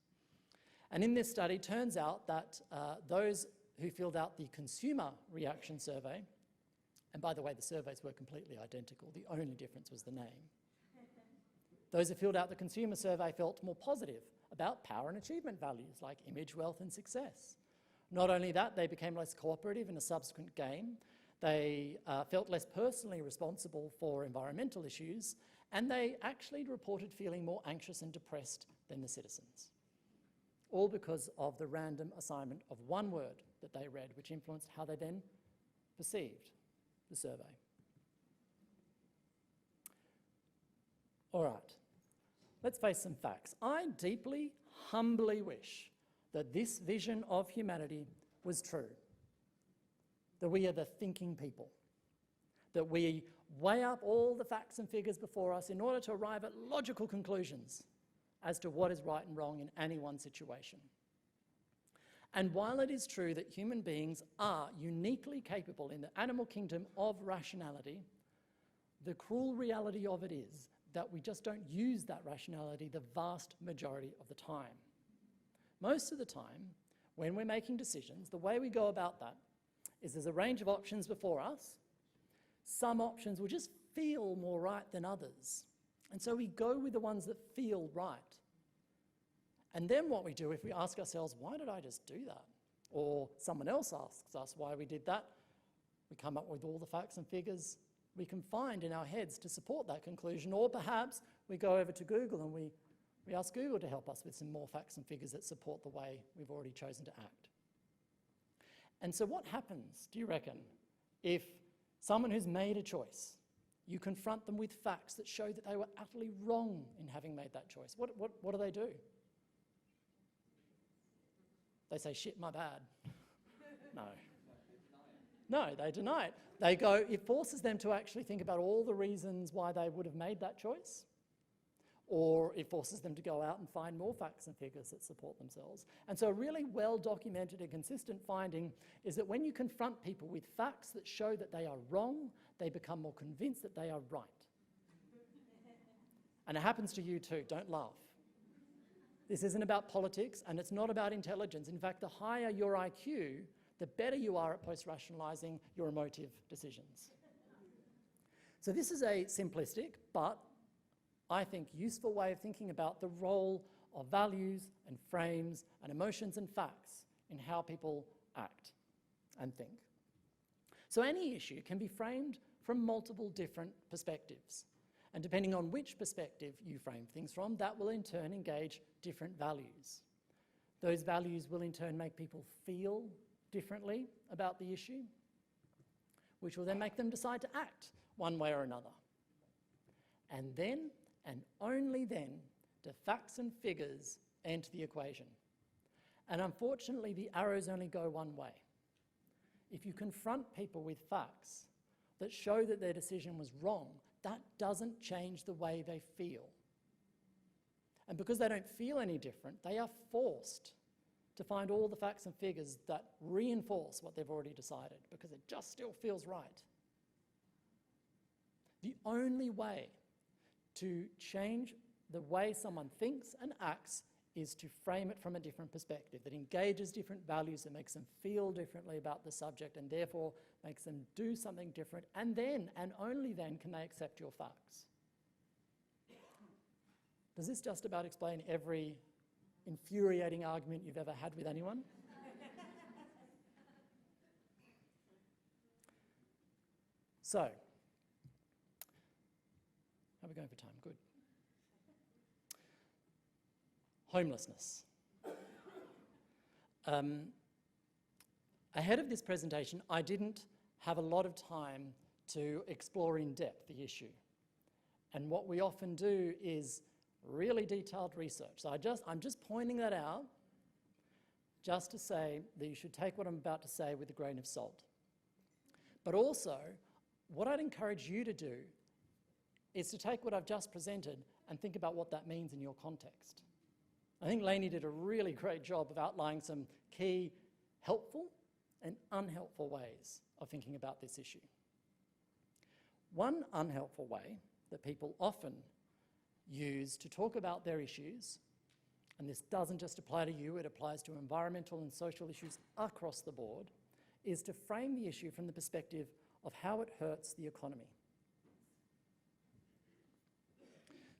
And in this study, turns out that those who filled out the consumer reaction survey, and by the way, the surveys were completely identical, the only difference was the name. Those who filled out the consumer survey felt more positive about power and achievement values like image, wealth and success. Not only that, they became less cooperative in a subsequent game. They felt less personally responsible for environmental issues, and they actually reported feeling more anxious and depressed than the citizens. All because of the random assignment of one word that they read, which influenced how they then perceived the survey. All right, let's face some facts. I deeply, humbly wish that this vision of humanity was true, that we are the thinking people, that we weigh up all the facts and figures before us in order to arrive at logical conclusions as to what is right and wrong in any one situation. And while it is true that human beings are uniquely capable in the animal kingdom of rationality, the cruel reality of it is that we just don't use that rationality the vast majority of the time. Most of the time, when we're making decisions, the way we go about that is there's a range of options before us. Some options will just feel more right than others. And so we go with the ones that feel right. And then what we do, if we ask ourselves, why did I just do that? Or someone else asks us why we did that, we come up with all the facts and figures we can find in our heads to support that conclusion. Or perhaps we go over to Google and we ask Google to help us with some more facts and figures that support the way we've already chosen to act. And so what happens, do you reckon, if someone who's made a choice, you confront them with facts that show that they were utterly wrong in having made that choice? What do? They say, shit, my bad. No, they deny it. They go, it forces them to actually think about all the reasons why they would have made that choice, or it forces them to go out and find more facts and figures that support themselves. And so a really well-documented and consistent finding is that when you confront people with facts that show that they are wrong, they become more convinced that they are right. And it happens to you too, don't laugh. This isn't about politics and it's not about intelligence. In fact, the higher your IQ, the better you are at post-rationalising your emotive decisions. So this is a simplistic, but I think useful way of thinking about the role of values and frames and emotions and facts in how people act and think. So any issue can be framed from multiple different perspectives. And depending on which perspective you frame things from, that will in turn engage different values. Those values will in turn make people feel differently about the issue, which will then make them decide to act one way or another. And then, and only then, do facts and figures enter the equation. And unfortunately, the arrows only go one way. If you confront people with facts that show that their decision was wrong, that doesn't change the way they feel. And because they don't feel any different, they are forced to find all the facts and figures that reinforce what they've already decided, because it just still feels right. The only way to change the way someone thinks and acts is to frame it from a different perspective that engages different values, that makes them feel differently about the subject and therefore makes them do something different, and then, and only then, can they accept your facts. Does this just about explain every infuriating argument you've ever had with anyone? So, how are we going for time? Good. Homelessness. Ahead of this presentation, I didn't have a lot of time to explore in depth the issue. And what we often do is really detailed research. So I'm just pointing that out just to say that you should take what I'm about to say with a grain of salt. But also, what I'd encourage you to do is to take what I've just presented and think about what that means in your context. I think Lainey did a really great job of outlining some key helpful and unhelpful ways of thinking about this issue. One unhelpful way that people often use to talk about their issues, and this doesn't just apply to you, it applies to environmental and social issues across the board, is to frame the issue from the perspective of how it hurts the economy.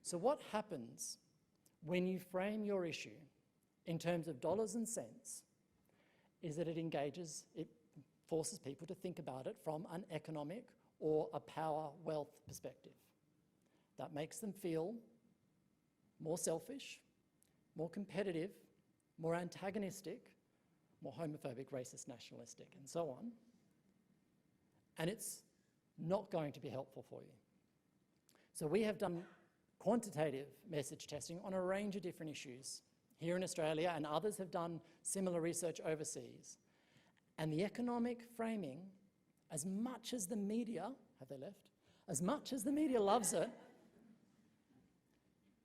So what happens when you frame your issue in terms of dollars and cents is that it forces people to think about it from an economic or a power wealth perspective. That makes them feel more selfish, more competitive, more antagonistic, more homophobic, racist, nationalistic, and so on. And it's not going to be helpful for you. So we have done quantitative message testing on a range of different issues here in Australia, and others have done similar research overseas. And the economic framing, as much as the media, have they left? As much as the media loves it,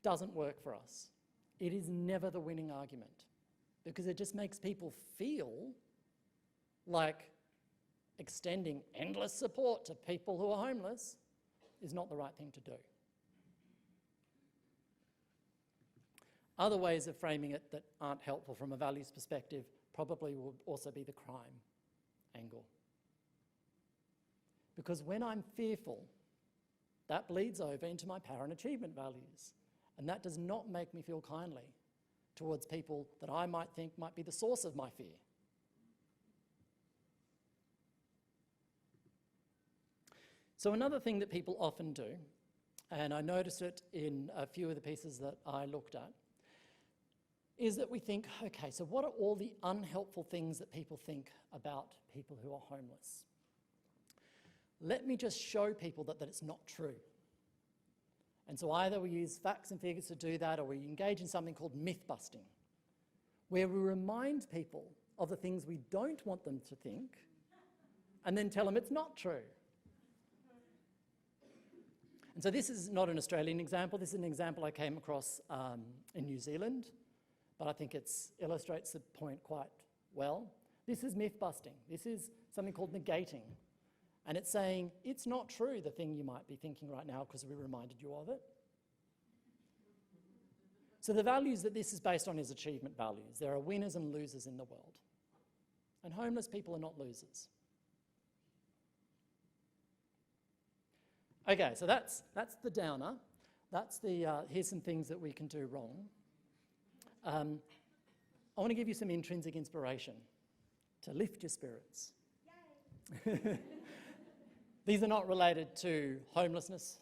doesn't work for us. It is never the winning argument because it just makes people feel like extending endless support to people who are homeless is not the right thing to do. Other ways of framing it that aren't helpful from a values perspective probably would also be the crime angle. Because when I'm fearful, that bleeds over into my power and achievement values. And that does not make me feel kindly towards people that I might think might be the source of my fear. So another thing that people often do, and I noticed it in a few of the pieces that I looked at, is that we think, okay, so what are all the unhelpful things that people think about people who are homeless? Let me just show people that it's not true. And so either we use facts and figures to do that, or we engage in something called myth-busting, where we remind people of the things we don't want them to think, and then tell them it's not true. And so this is not an Australian example. This is an example I came across in New Zealand, but I think it illustrates the point quite well. This is myth-busting. This is something called negating. And it's saying, it's not true, the thing you might be thinking right now because we reminded you of it. So the values that this is based on is achievement values. There are winners and losers in the world. And homeless people are not losers. Okay, so that's the downer. That's the, here's some things that we can do wrong. I want to give you some intrinsic inspiration to lift your spirits. These are not related to homelessness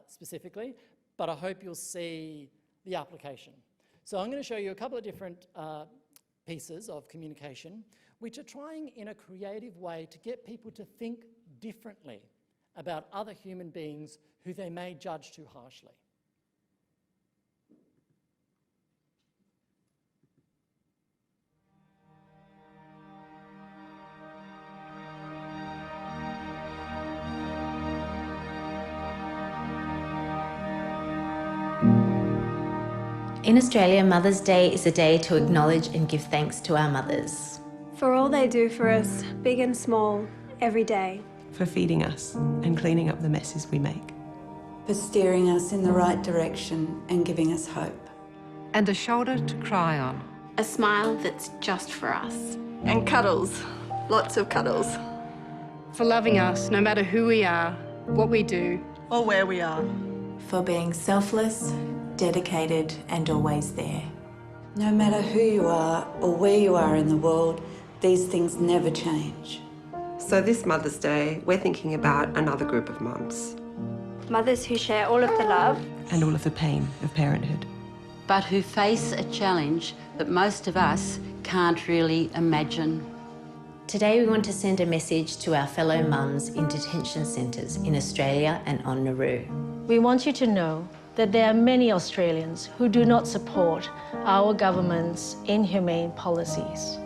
specifically, but I hope you'll see the application. So I'm going to show you a couple of different pieces of communication which are trying in a creative way to get people to think differently about other human beings who they may judge too harshly. In Australia, Mother's Day is a day to acknowledge and give thanks to our mothers. For all they do for us, big and small, every day. For feeding us and cleaning up the messes we make. For steering us in the right direction and giving us hope. And a shoulder to cry on. A smile that's just for us. And cuddles, lots of cuddles. For loving us, no matter who we are, what we do. Or where we are. For being selfless, dedicated and always there. No matter who you are or where you are in the world, these things never change. So this Mother's Day, we're thinking about another group of mums. Mothers who share all of the love And all of the pain of parenthood. but who face a challenge that most of us can't really imagine. Today we want to send a message to our fellow mums in detention centres in Australia and on Nauru. We want you to know that there are many Australians who do not support our government's inhumane policies.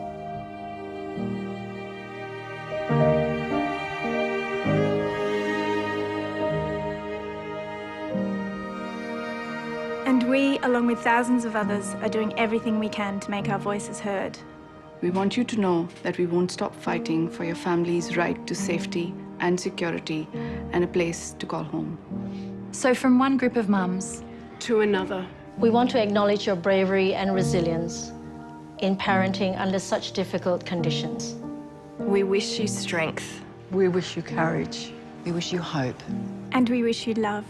and we, along with thousands of others, are doing everything we can to make our voices heard. We want you to know that we won't stop fighting for your family's right to safety and security and a place to call home. So from one group of mums to another, we want to acknowledge your bravery and resilience in parenting under such difficult conditions. We wish you strength. We wish you courage. We wish you hope. And we wish you love.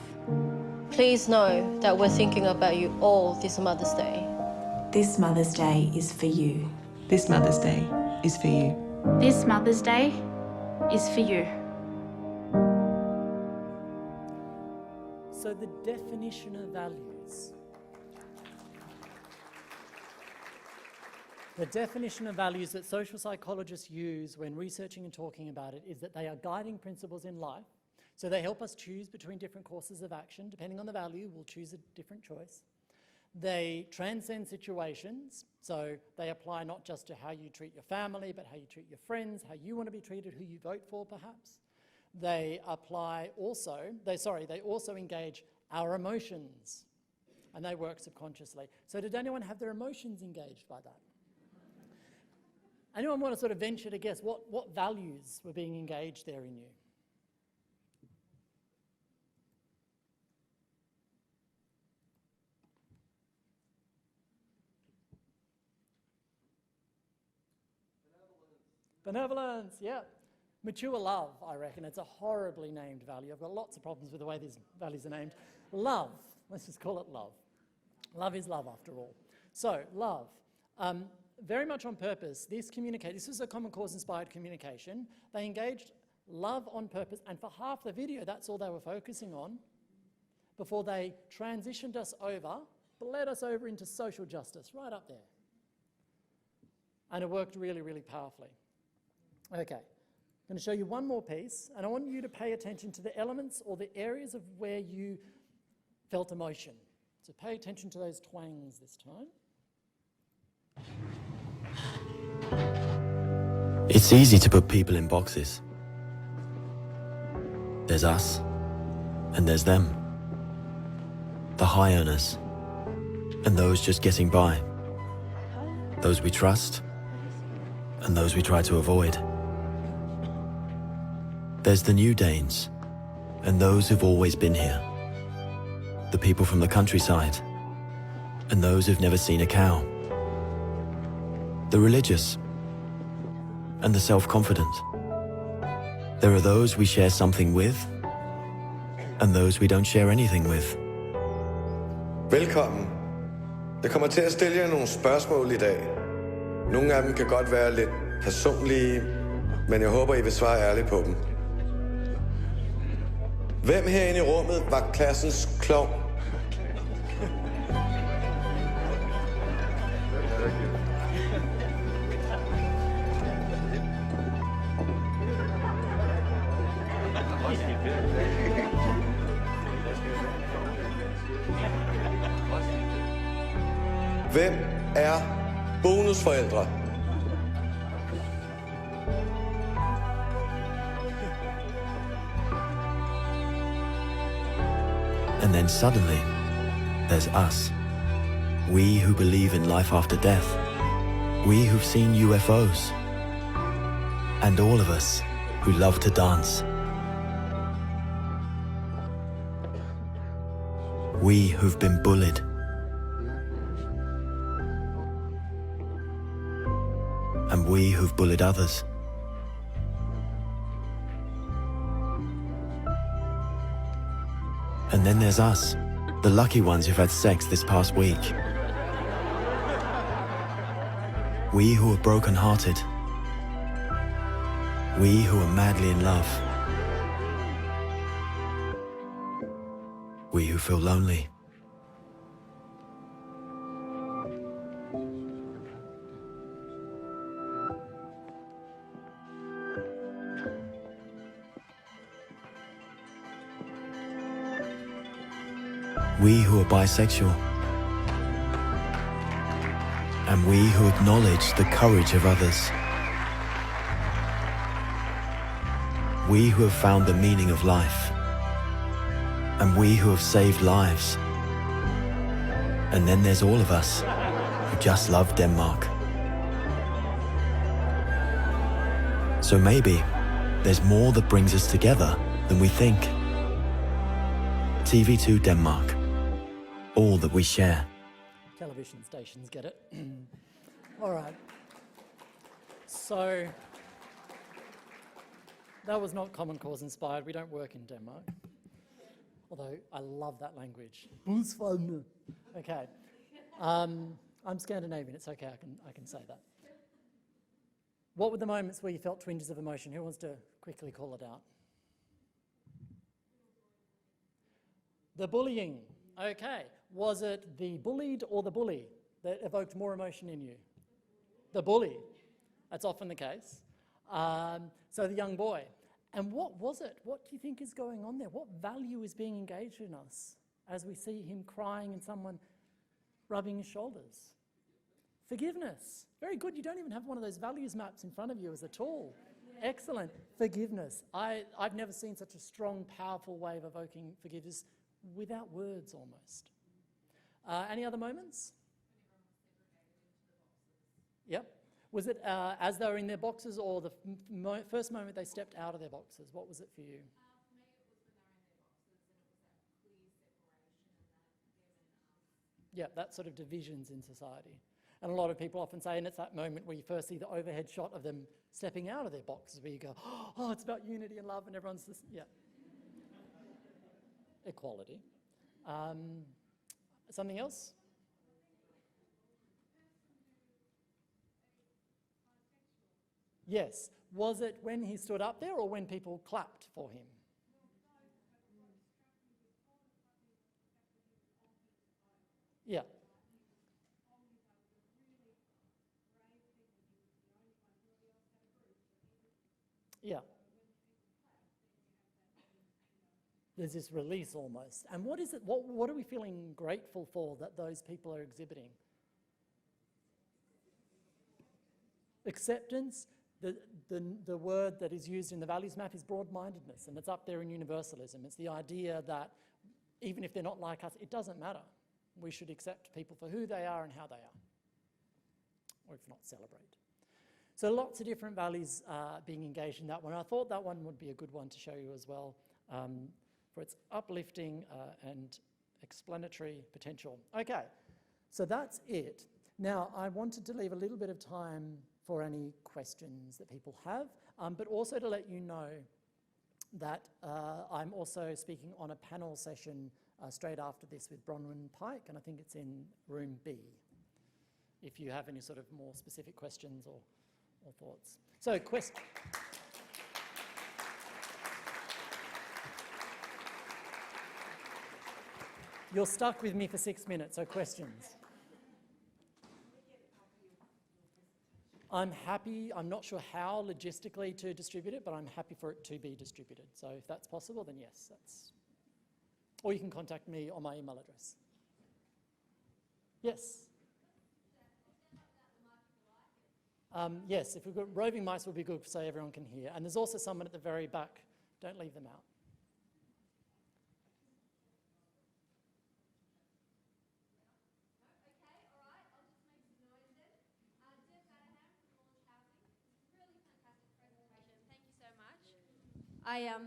Please know that we're thinking about you all this Mother's Day. This Mother's Day is for you. This Mother's Day is for you. This Mother's Day is for you. So the definition of values. The definition of values that social psychologists use when researching and talking about it is that they are guiding principles in life. So they help us choose between different courses of action. Depending on the value, we'll choose a different choice. They transcend situations, so they apply not just to how you treat your family, but how you treat your friends, how you want to be treated, who you vote for perhaps. They apply also, they also engage our emotions, and they work subconsciously. So did anyone have their emotions engaged by that? Anyone want to sort of venture to guess what values were being engaged there in you? Benevolence, yeah. Mature love, I reckon. It's a horribly named value. I've got lots of problems with the way these values are named. Love, let's just call it love. Love is love after all. So, love. Very much on purpose, this was a Common Cause-inspired communication. They engaged love on purpose, and for half the video, that's all they were focusing on before they transitioned us over, bled us over into social justice, right up there. And it worked really, really powerfully. Okay, I'm going to show you one more piece, and I want you to pay attention to the elements or the areas of where you felt emotion. So pay attention to those twangs this time. It's easy to put people in boxes. There's us, and there's them. The high earners, and those just getting by. Those we trust, and those we try to avoid. There's the new Danes, and those who've always been here. The people from the countryside, and those who've never seen a cow. The religious, and the self-confident. There are those we share something with, and those we don't share anything with. Velkommen. Jeg kommer til at stille jer nogle spørgsmål i dag. Nogle af dem kan godt være lidt personlige, men jeg håber, I vil svare ærligt på dem. Hvem herinde i rummet var klassens klovn? Hvem er bonusforældre? And then suddenly, there's us. We who believe in life after death. We who've seen UFOs. And all of us who love to dance. We who've been bullied. And we who've bullied others. And then there's us, the lucky ones who've had sex this past week. We who are broken-hearted. We who are madly in love. We who feel lonely. We who are bisexual. And we who acknowledge the courage of others. We who have found the meaning of life. And we who have saved lives. And then there's all of us who just love Denmark. So maybe there's more that brings us together than we think. TV2 Denmark. All that we share. Television stations get it. All right. So, that was not Common Cause inspired. We don't work in Denmark. Although I love that language. Okay. I'm Scandinavian, it's okay, I can say that. What were the moments where you felt twinges of emotion? Who wants to quickly call it out? The bullying. Okay. Was it the bullied or the bully that evoked more emotion in you? The bully. That's often the case. So the young boy. And what was it? What do you think is going on there? What value is being engaged in us as we see him crying and someone rubbing his shoulders? Forgiveness. Very good. You don't even have one of those values maps in front of you as a tool. Excellent. Forgiveness. I've never seen such a strong, powerful way of evoking forgiveness without words almost. Any other moments? Yep. Was it as they were in their boxes or the first moment they stepped out of their boxes? What was it for you? Yeah, that sort of divisions in society. And a lot of people often say, and it's that moment where you first see the overhead shot of them stepping out of their boxes where you go, oh, it's about unity and love and everyone's just, yeah. Equality. Something else? Yes. Was it when he stood up there or when people clapped for him? Yeah. Yeah. There's this release almost. And what is it? What are we feeling grateful for that those people are exhibiting? Acceptance. The word that is used in the values map is broad-mindedness, and it's up there in universalism. It's the idea that even if they're not like us, it doesn't matter. We should accept people for who they are and how they are, or if not, celebrate. So lots of different values being engaged in that one. I thought that one would be a good one to show you as well, for its uplifting and explanatory potential. Okay, so that's it. Now, I wanted to leave a little bit of time for any questions that people have, but also to let you know that I'm also speaking on a panel session straight after this with Bronwyn Pike, and I think it's in room B, if you have any sort of more specific questions or thoughts. So, you're stuck with me for 6 minutes, so questions. I'm happy, I'm not sure how logistically to distribute it, but I'm happy for it to be distributed. So if that's possible, then yes, that's... Or you can contact me on my email address. Yes? Yes, if we've got roving mice would be good so everyone can hear. And there's also someone at the very back. Don't leave them out.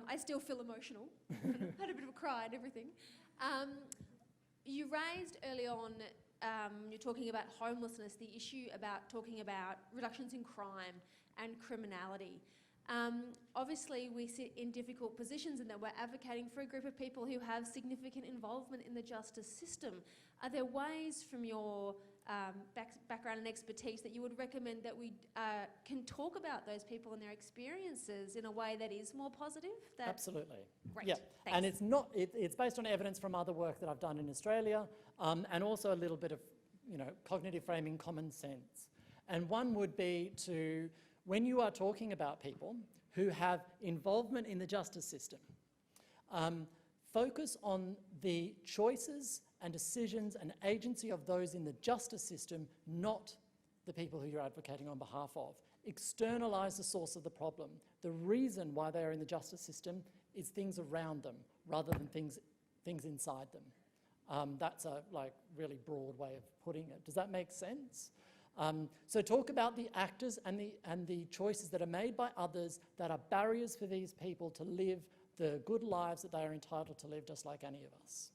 I still feel emotional. Had a bit of a cry and everything. You raised early on, you're talking about homelessness, the issue about talking about reductions in crime and criminality. Obviously, we sit in difficult positions in that we're advocating for a group of people who have significant involvement in the justice system. Are there ways from your background and expertise, that you would recommend that we can talk about those people and their experiences in a way that is more positive? Absolutely. Great. Yeah, Thanks. and it's not. It's based on evidence from other work that I've done in Australia, and also a little bit of, cognitive framing, common sense. And one would be to, when you are talking about people who have involvement in the justice system, focus on the choices and decisions and agency of those in the justice system, not the people who you're advocating on behalf of. Externalise the source of the problem. The reason why they are in the justice system is things around them rather than things inside them. That's a really broad way of putting it. Does that make sense? So talk about the actors and the choices that are made by others that are barriers for these people to live the good lives that they are entitled to live, just like any of us.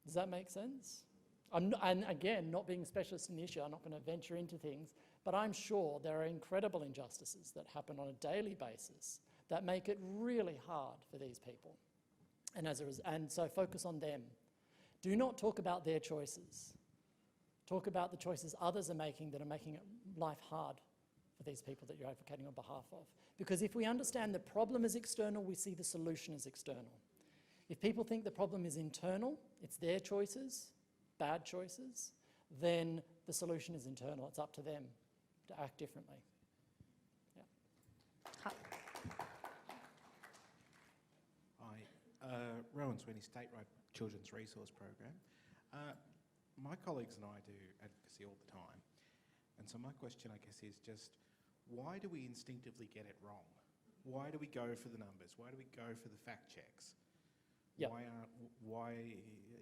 Does that make sense? And again, not being a specialist in the issue, I'm not going to venture into things, but I'm sure there are incredible injustices that happen on a daily basis that make it really hard for these people. And so focus on them. Do not talk about their choices. Talk about the choices others are making that are making life hard for these people that you're advocating on behalf of. Because if we understand the problem is external, we see the solution as external. If people think the problem is internal, it's their choices, bad choices, then the solution is internal. It's up to them to act differently. Yeah. Hi, Rowan Sweeney, State Road Children's Resource Program. My colleagues and I do advocacy all the time. And so my question, I guess, is just, why do we instinctively get it wrong? Why do we go for the numbers? Why do we go for the fact checks? Yep.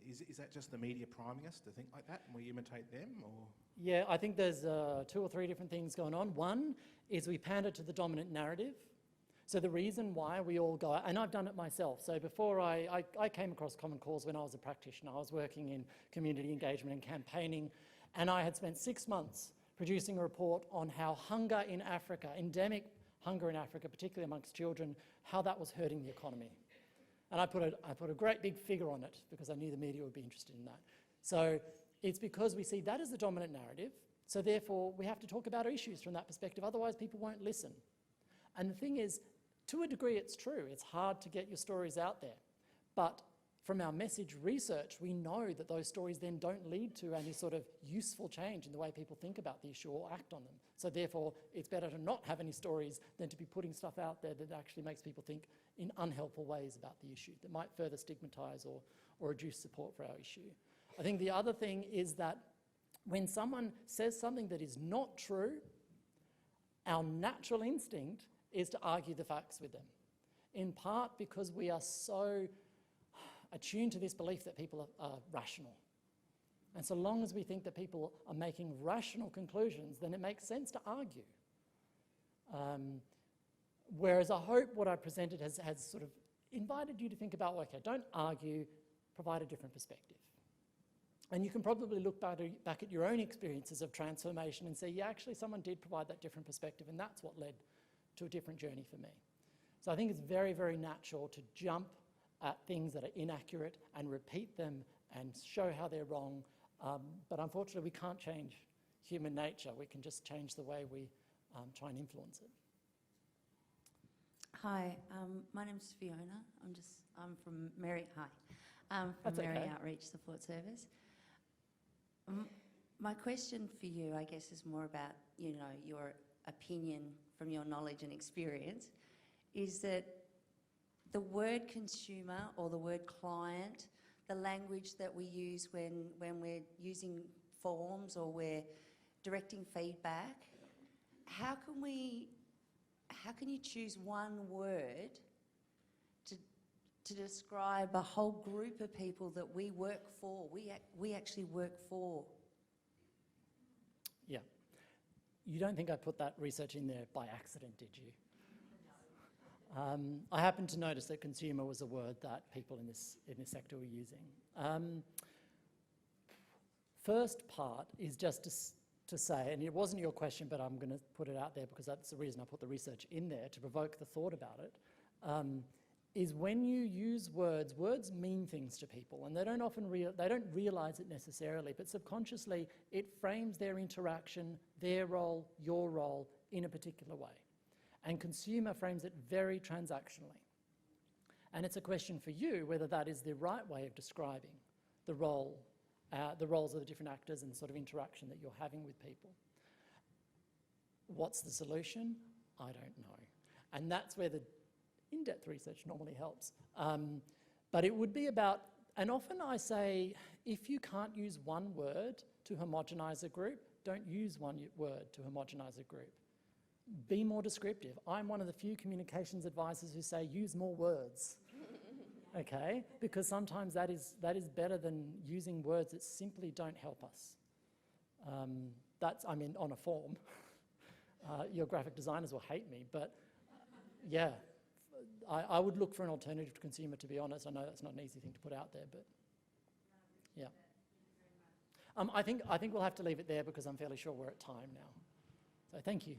Is that just the media priming us to think like that and we imitate them, or? Yeah, I think there's 2 or 3 different things going on. One is we pander to the dominant narrative. So the reason why we all go, and I've done it myself. So before I came across Common Cause when I was a practitioner. I was working in community engagement and campaigning, and I had spent 6 months producing a report on how hunger in Africa, endemic hunger in Africa, particularly amongst children, how that was hurting the economy. And I put a great big figure on it because I knew the media would be interested in that. So it's because we see that as the dominant narrative, so therefore we have to talk about our issues from that perspective, otherwise people won't listen. And the thing is, to a degree it's true, it's hard to get your stories out there. But from our message research, we know that those stories then don't lead to any sort of useful change in the way people think about the issue or act on them. So therefore, it's better to not have any stories than to be putting stuff out there that actually makes people think in unhelpful ways about the issue, that might further stigmatise or reduce support for our issue. I think the other thing is that when someone says something that is not true, our natural instinct is to argue the facts with them, in part because we are so attuned to this belief that people are rational. And so long as we think that people are making rational conclusions, then it makes sense to argue. Whereas I hope what I presented has sort of invited you to think about, okay, don't argue, provide a different perspective. And you can probably look back at your own experiences of transformation and say, yeah, actually someone did provide that different perspective, and that's what led to a different journey for me. So I think it's very, very natural to jump at things that are inaccurate and repeat them and show how they're wrong. But unfortunately, we can't change human nature. We can just change the way we try and influence it. Hi, my name's Fiona. I'm from Mary. Hi, from Mary okay. Outreach Support Service. My question for you, I guess, is more about your opinion from your knowledge and experience. Is that the word consumer or the word client, the language that we use when we're using forms or we're directing feedback, how can you choose one word to describe a whole group of people that we work for, we actually work for? Yeah. You don't think I put that research in there by accident, did you? I happened to notice that consumer was a word that people in this sector were using. First part is just to say, and it wasn't your question, but I'm going to put it out there because that's the reason I put the research in there, to provoke the thought about it, is when you use words, words mean things to people, and they don't often they don't realise it necessarily, but subconsciously it frames their interaction, their role, your role in a particular way. And consumer frames it very transactionally. And it's a question for you whether that is the right way of describing the roles of the different actors and the sort of interaction that you're having with people. What's the solution? I don't know. And that's where the in-depth research normally helps. But it would be about, and often I say, if you can't use one word to homogenise a group, don't use one word to homogenise a group. Be more descriptive. I'm one of the few communications advisors who say use more words. Okay? Because sometimes that is better than using words that simply don't help us. I mean, on a form. Your graphic designers will hate me, but yeah. I would look for an alternative to consumer, to be honest. I know that's not an easy thing to put out there, but yeah. I think we'll have to leave it there because I'm fairly sure we're at time now. So thank you.